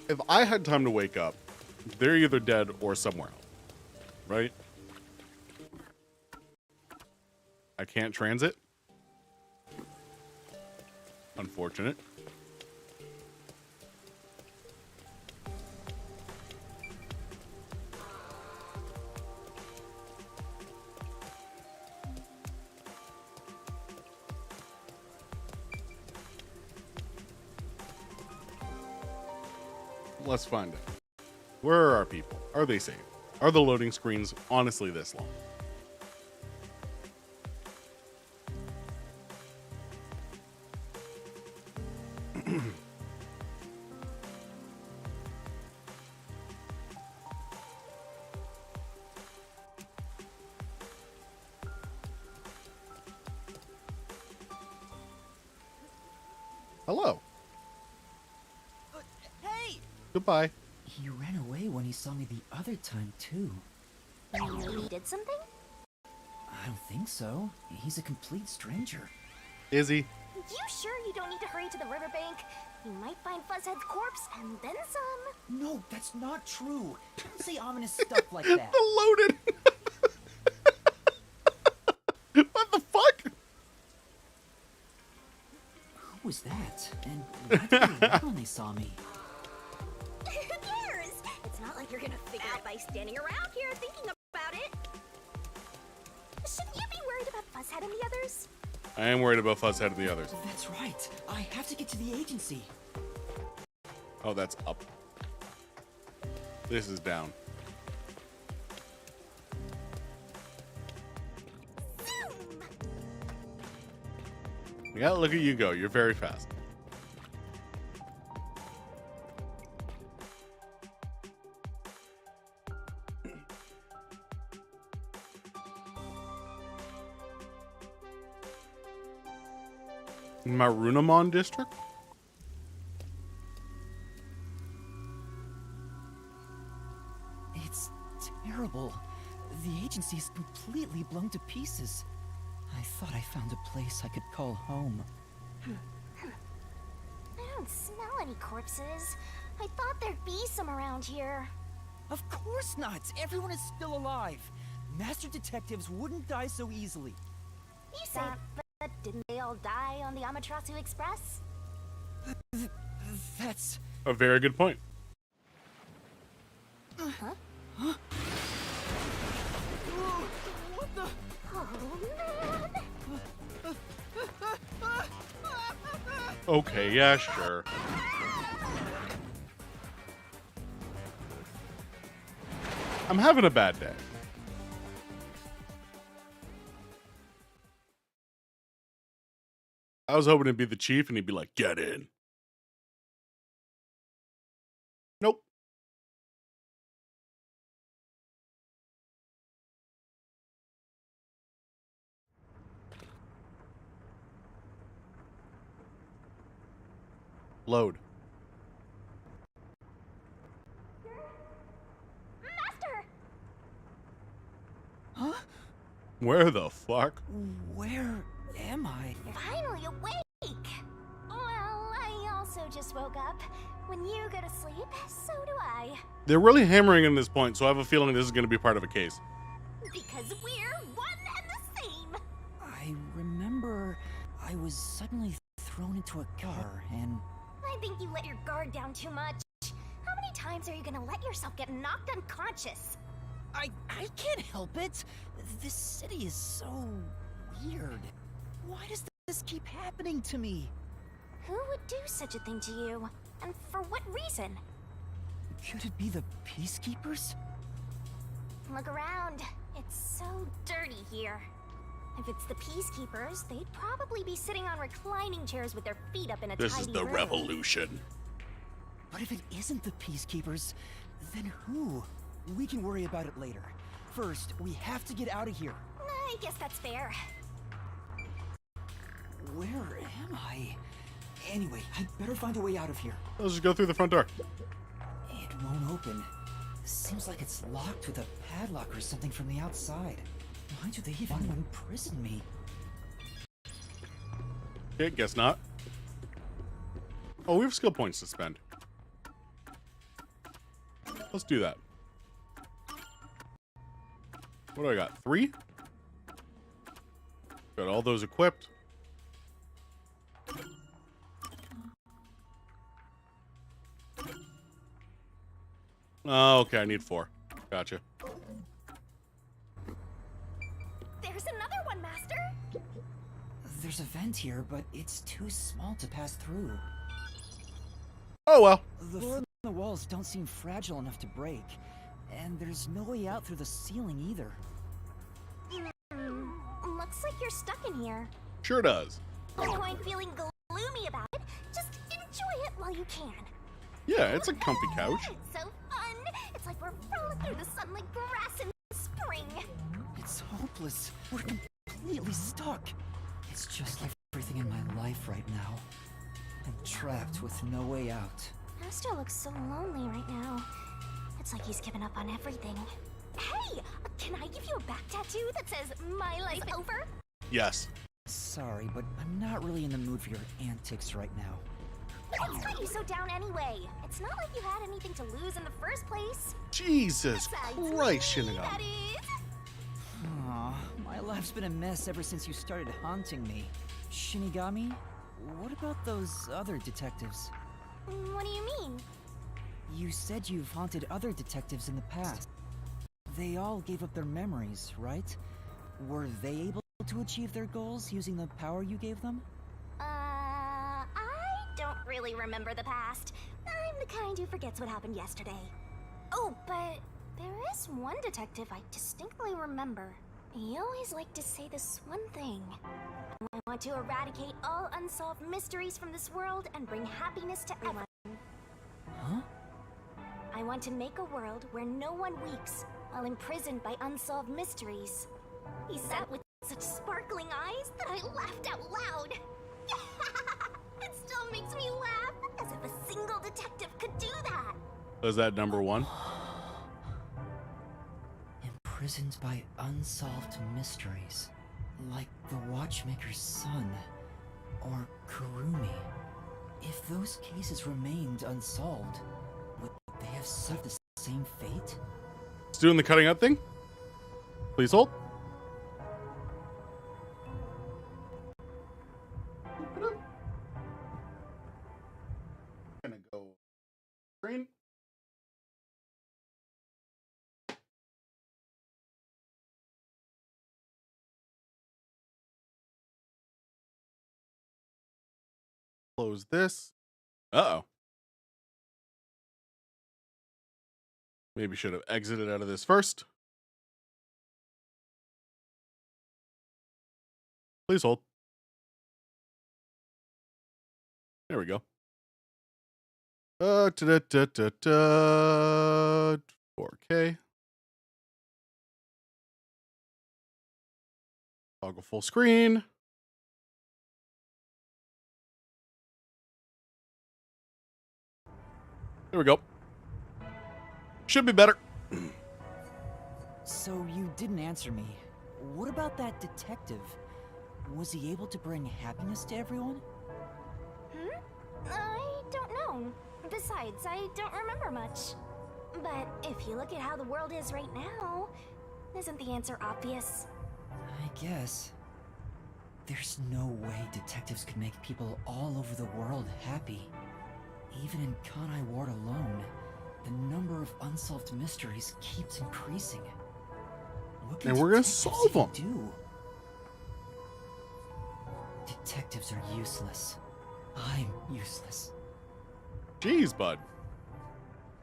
Speaker 1: if I had time to wake up, they're either dead or somewhere else, right? I can't transit. Unfortunate. Let's find out. Where are our people? Are they safe? Are the loading screens honestly this long? Hello.
Speaker 3: Hey!
Speaker 1: Goodbye.
Speaker 3: He ran away when he saw me the other time, too.
Speaker 4: You did something?
Speaker 3: I don't think so. He's a complete stranger.
Speaker 1: Is he?
Speaker 4: You sure you don't need to hurry to the riverbank? You might find Fuzzhead's corpse and then some.
Speaker 3: No, that's not true. Don't say ominous stuff like that.
Speaker 1: The loaded. What the fuck?
Speaker 3: Who was that? And why did they run when they saw me?
Speaker 4: Who cares? It's not like you're gonna figure it out by standing around here thinking about it. Shouldn't you be worried about Fuzzhead and the others?
Speaker 1: I am worried about Fuzzhead and the others.
Speaker 3: That's right. I have to get to the agency.
Speaker 1: Oh, that's up. This is down.
Speaker 4: Zoom!
Speaker 1: Yeah, look at you go. You're very fast. Marunamon district?
Speaker 3: It's terrible. The agency is completely blown to pieces. I thought I found a place I could call home.
Speaker 4: I don't smell any corpses. I thought there'd be some around here.
Speaker 3: Of course not! Everyone is still alive! Master detectives wouldn't die so easily.
Speaker 4: You say, but didn't they all die on the Amaterasu Express?
Speaker 3: That's...
Speaker 1: A very good point.
Speaker 4: Huh?
Speaker 3: Huh? What the...
Speaker 4: Oh, man!
Speaker 1: Okay, yeah, sure. I'm having a bad day. I was hoping to be the chief and he'd be like, get in. Nope. Load.
Speaker 4: Master!
Speaker 3: Huh?
Speaker 1: Where the fuck?
Speaker 3: Where am I?
Speaker 4: Finally awake! Well, I also just woke up. When you go to sleep, so do I.
Speaker 1: They're really hammering in this point, so I have a feeling this is going to be part of a case.
Speaker 4: Because we're one and the same!
Speaker 3: I remember I was suddenly thrown into a car and...
Speaker 4: I think you let your guard down too much. How many times are you gonna let yourself get knocked unconscious?
Speaker 3: I can't help it. This city is so weird. Why does this keep happening to me?
Speaker 4: Who would do such a thing to you? And for what reason?
Speaker 3: Could it be the Peacekeepers?
Speaker 4: Look around. It's so dirty here. If it's the Peacekeepers, they'd probably be sitting on reclining chairs with their feet up in a
Speaker 1: This
Speaker 4: tidy
Speaker 1: is the
Speaker 4: room.
Speaker 1: revolution.
Speaker 3: But if it isn't the Peacekeepers, then who? We can worry about it later. First, we have to get out of here.
Speaker 4: I guess that's fair.
Speaker 3: Where am I? Anyway, I'd better find a way out of here.
Speaker 1: Let's just go through the front door.
Speaker 3: It won't open. Seems like it's locked with a padlock or something from the outside. Why do they even want to imprison me?
Speaker 1: Okay, guess not. Oh, we have skill points to spend. Let's do that. What do I got? 3? Got all those equipped. Oh, okay, I need 4. Gotcha.
Speaker 4: There's another one, Master!
Speaker 3: There's a vent here, but it's too small to pass through.
Speaker 1: Oh well.
Speaker 3: The floor and the walls don't seem fragile enough to break, and there's no way out through the ceiling either.
Speaker 4: Looks like you're stuck in here.
Speaker 1: Sure does.
Speaker 4: No point feeling gloomy about it. Just enjoy it while you can.
Speaker 1: Yeah, it's a comfy couch.
Speaker 4: It's so fun. It's like we're rolling through the sun like grass in spring.
Speaker 3: It's hopeless. We're completely stuck. It's just like everything in my life right now. I'm trapped with no way out.
Speaker 4: Master looks so lonely right now. It's like he's given up on everything. Hey, can I give you a back tattoo that says "My life over"?
Speaker 1: Yes.
Speaker 3: Sorry, but I'm not really in the mood for your antics right now.
Speaker 4: What's got you so down anyway? It's not like you had anything to lose in the first place.
Speaker 1: Jesus
Speaker 4: Besides
Speaker 1: Christ,
Speaker 4: me,
Speaker 1: Shinigami.
Speaker 4: that is.
Speaker 3: Aw, my life's been a mess ever since you started haunting me. Shinigami, what about those other detectives?
Speaker 4: What do you mean?
Speaker 3: You said you've haunted other detectives in the past. They all gave up their memories, right? Were they able to achieve their goals using the power you gave them?
Speaker 4: I don't really remember the past. I'm the kind who forgets what happened yesterday. Oh, but there is one detective I distinctly remember. He always liked to say this one thing. I want to eradicate all unsolved mysteries from this world and bring happiness to everyone.
Speaker 3: Huh?
Speaker 4: I want to make a world where no one weeps while imprisoned by unsolved mysteries. He sat with such sparkling eyes that I laughed out loud. It still makes me laugh, as if a single detective could do that.
Speaker 1: Was that number 1?
Speaker 3: Imprisoned by unsolved mysteries, like the Watchmaker's son, or Kurumi. If those cases remained unsolved, would they have suffered the same fate?
Speaker 1: It's doing the cutting up thing. Please hold. Gonna go screen. Close this. Uh-oh. Maybe should have exited out of this first. Please hold. There we go. 4K. Toggle full screen. There we go. Should be better.
Speaker 3: So you didn't answer me. What about that detective? Was he able to bring happiness to everyone?
Speaker 4: I don't know. Besides, I don't remember much. But if you look at how the world is right now, isn't the answer obvious?
Speaker 3: I guess. There's no way detectives could make people all over the world happy. Even in Kanai Ward alone, the number of unsolved mysteries keeps increasing. What can
Speaker 1: And we're gonna
Speaker 3: detectives
Speaker 1: solve them.
Speaker 3: even do? Detectives are useless. I'm useless.
Speaker 1: Jeez, bud.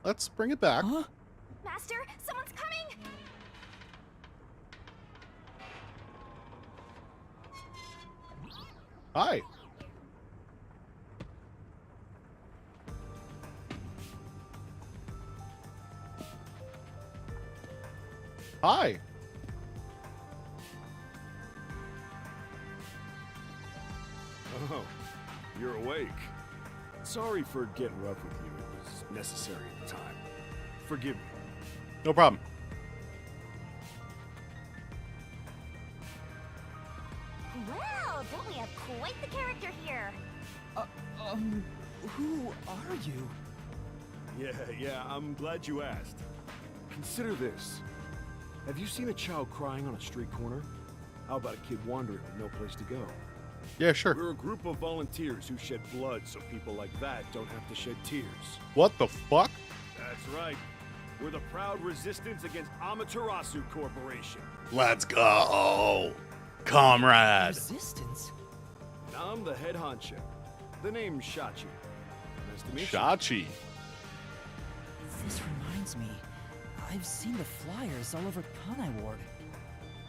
Speaker 1: Let's bring it back.
Speaker 3: Huh?
Speaker 4: Master, someone's coming!
Speaker 1: Hi. Hi.
Speaker 14: Oh, you're awake. Sorry for getting rough with you. It was necessary at the time. Forgive me.
Speaker 1: No problem.
Speaker 4: Well, don't we have quite the character here?
Speaker 3: Who are you?
Speaker 14: Yeah, I'm glad you asked. Consider this. Have you seen a child crying on a street corner? How about a kid wandering with no place to go?
Speaker 1: Yeah, sure.
Speaker 14: We're a group of volunteers who shed blood so people like that don't have to shed tears.
Speaker 1: What the fuck?
Speaker 14: That's right. We're the proud resistance against Amaterasu Corporation.
Speaker 1: Let's go, comrade.
Speaker 3: Resistance?
Speaker 14: I'm the head honcho. The name's Shachi. Nice to meet
Speaker 1: Shachi.
Speaker 3: This reminds me. I've seen the flyers all over Kanai Ward.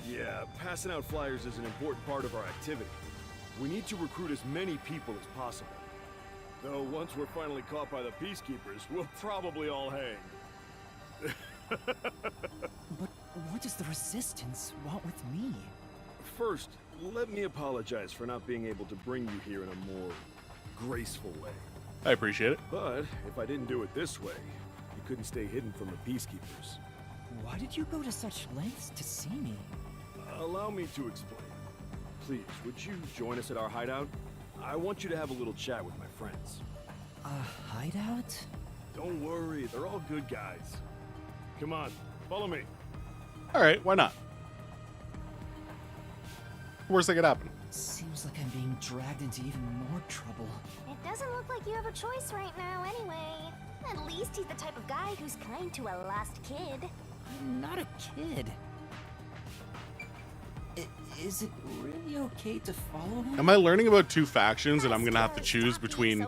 Speaker 14: Yeah, passing out flyers is an important part of our activity. We need to recruit as many people as possible. Though once we're finally caught by the Peacekeepers, we'll probably all hang.
Speaker 3: But what does the Resistance want with me?
Speaker 14: First, let me apologize for not being able to bring you here in a more graceful way.
Speaker 1: I appreciate it.
Speaker 14: But if I didn't do it this way, you couldn't stay hidden from the Peacekeepers.
Speaker 3: Why did you go to such lengths to see me?
Speaker 14: Allow me to explain. Please, would you join us at our hideout? I want you to have a little chat with my friends.
Speaker 3: A hideout?
Speaker 14: Don't worry, they're all good guys. Come on, follow me.
Speaker 1: All right, why not? Worst that could happen.
Speaker 3: Seems like I'm being dragged into even more trouble.
Speaker 4: It doesn't look like you have a choice right now anyway. At least he's the type of guy who's kind to a lost kid.
Speaker 3: I'm not a kid. Is it really okay to follow him?
Speaker 1: Am I learning about two factions and I'm gonna have to choose between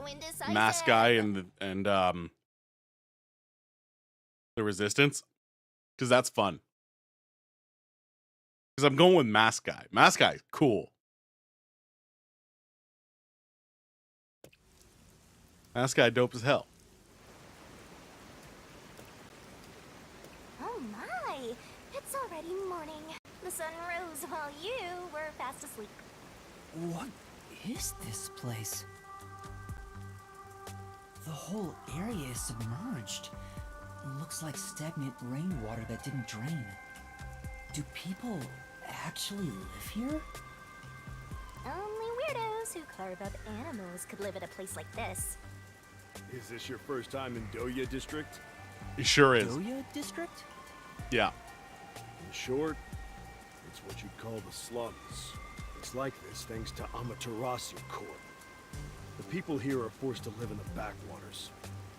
Speaker 1: Mask Guy and the Resistance? Because that's fun. Because I'm going with Mask Guy. Mask Guy, cool. Mask Guy, dope as hell.
Speaker 4: Oh my! It's already morning. The sun rose while you were fast asleep.
Speaker 3: What is this place? The whole area is submerged. Looks like stagnant rainwater that didn't drain. Do people actually live here?
Speaker 4: Only weirdos who carve up animals could live at a place like this.
Speaker 14: Is this your first time in Doya District?
Speaker 1: It sure is.
Speaker 3: Doya District?
Speaker 1: Yeah.
Speaker 14: In short, it's what you'd call the slums. It's like this thanks to Amaterasu Corp. The people here are forced to live in the backwaters.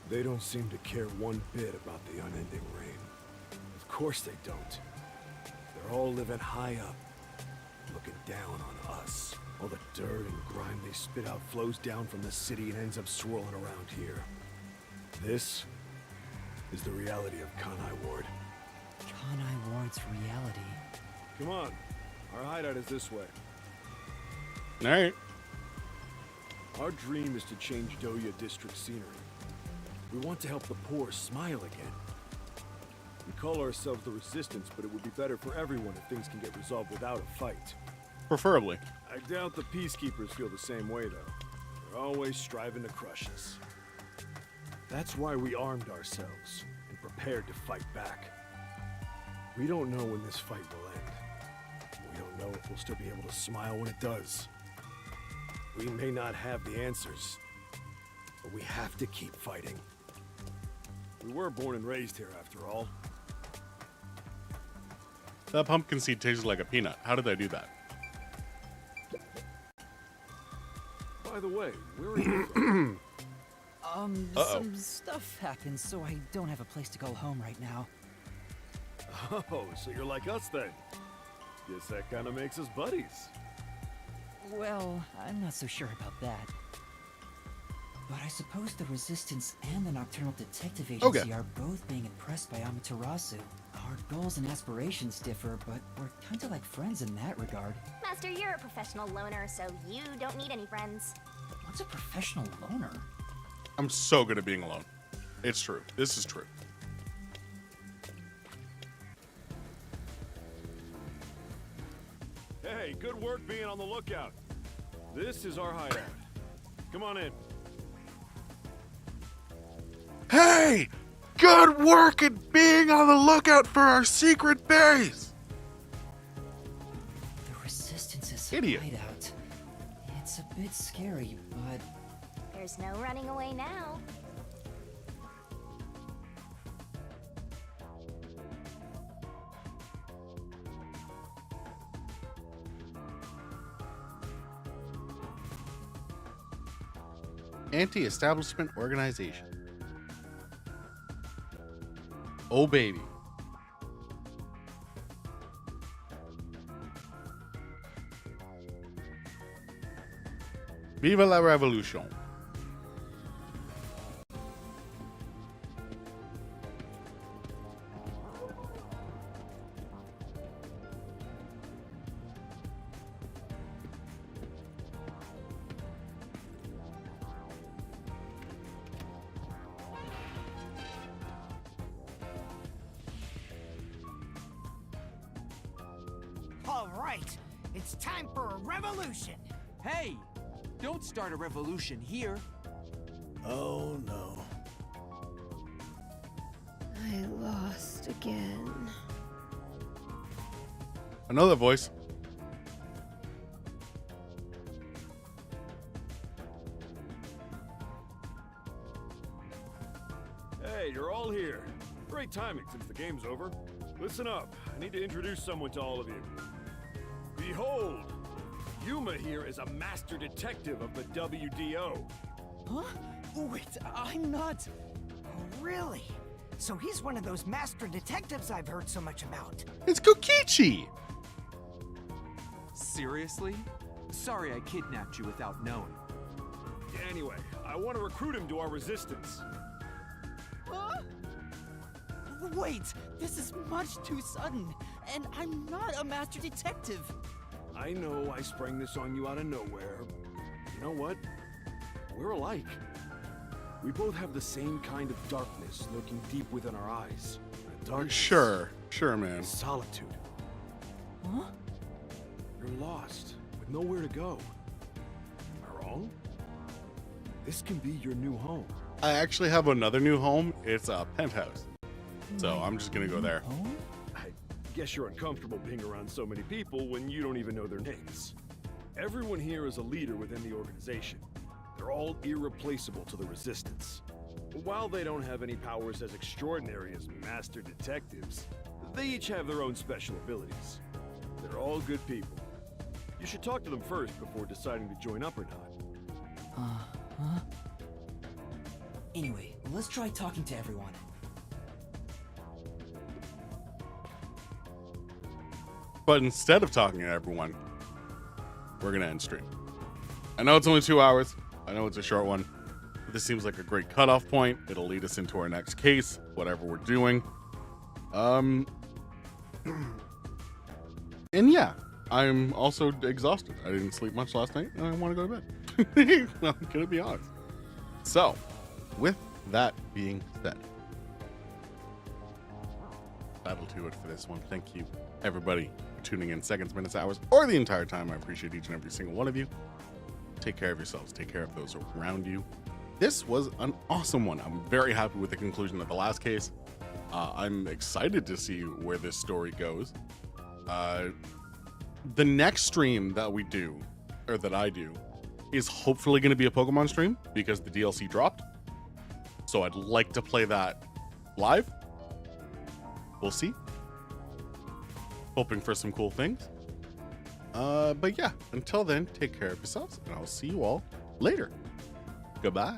Speaker 14: They don't seem to care one bit about the unending rain. Of course they don't. They're all living high up, looking down on us. All the dirt and grime they spit out flows down from the city and ends up swirling around here. This is the reality of Kanai Ward.
Speaker 3: Kanai Ward's reality.
Speaker 14: Come on, our hideout is this way.
Speaker 1: All right.
Speaker 14: Our dream is to change Doya District scenery. We want to help the poor smile again. We call ourselves the Resistance, but it would be better for everyone if things can get resolved without a fight.
Speaker 1: Preferably.
Speaker 14: I doubt the Peacekeepers feel the same way, though. They're always striving to crush us. That's why we armed ourselves and prepared to fight back. We don't know when this fight will end. We don't know if we'll still be able to smile when it does. We may not have the answers, but we have to keep fighting. We were born and raised here, after all.
Speaker 1: That pumpkin seed tastes like a peanut. How did I do that?
Speaker 14: By the way, where are you from?
Speaker 3: Some stuff happened, so I don't have a place to go home right now.
Speaker 14: Oh, so you're like us then? Guess that kind of makes us buddies.
Speaker 3: Well, I'm not so sure about that. But I suppose the Resistance and the Nocturnal Detective Agency are both being impressed by Amaterasu. Our goals and aspirations differ, but we're kinda like friends in that regard.
Speaker 4: Master, you're a professional loner, so you don't need any friends.
Speaker 3: What's a professional loner?
Speaker 1: I'm so good at being alone. It's true. This is true.
Speaker 14: Hey, good work being on the lookout. This is our hideout. Come on in.
Speaker 1: Hey! Good work at being on the lookout for our secret base!
Speaker 3: The Resistance's
Speaker 1: Idiot.
Speaker 3: hideout. It's a bit scary, but...
Speaker 4: There's no running away now.
Speaker 1: Anti-establishment organization. Oh baby. Viva la revolution.
Speaker 15: All right, it's time for a revolution.
Speaker 16: Hey, don't start a revolution here.
Speaker 14: Oh no.
Speaker 10: I lost again.
Speaker 1: I know that voice.
Speaker 14: Hey, you're all here. Great timing since the game's over. Listen up, I need to introduce someone to all of you. Behold, Yuma here is a master detective of the WDO.
Speaker 15: Huh? Wait, I'm not... Really? So he's one of those master detectives I've heard so much about.
Speaker 1: It's Kokichi!
Speaker 16: Seriously? Sorry I kidnapped you without knowing.
Speaker 14: Anyway, I want to recruit him to our resistance.
Speaker 3: Huh? Wait, this is much too sudden, and I'm not a master detective.
Speaker 14: I know I sprang this on you out of nowhere. You know what? We're alike. We both have the same kind of darkness lurking deep within our eyes. The darkness.
Speaker 1: Sure, man.
Speaker 14: Solitude.
Speaker 3: Huh?
Speaker 14: You're lost, with nowhere to go. Am I wrong? This can be your new home.
Speaker 1: I actually have another new home. It's a penthouse. So I'm just gonna go there.
Speaker 14: I guess you're uncomfortable being around so many people when you don't even know their names. Everyone here is a leader within the organization. They're all irreplaceable to the resistance. While they don't have any powers as extraordinary as master detectives, they each have their own special abilities. They're all good people. You should talk to them first before deciding to join up or not.
Speaker 3: Huh? Anyway, let's try talking to everyone.
Speaker 1: But instead of talking to everyone, we're gonna end stream. I know it's only 2 hours. I know it's a short one, but this seems like a great cutoff point. It'll lead us into our next case, whatever we're doing. And yeah, I'm also exhausted. I didn't sleep much last night, and I want to go to bed. I'm gonna be honest. So, with that being said, that'll do it for this one. Thank you, everybody, for tuning in seconds, minutes, hours, or the entire time. I appreciate each and every single one of you. Take care of yourselves. Take care of those around you. This was an awesome one. I'm very happy with the conclusion of the last case. I'm excited to see where this story goes. The next stream that we do, or that I do, is hopefully going to be a Pokemon stream because the DLC dropped. So I'd like to play that live. We'll see. Hoping for some cool things. But yeah, until then, take care of yourselves, and I'll see you all later. Goodbye.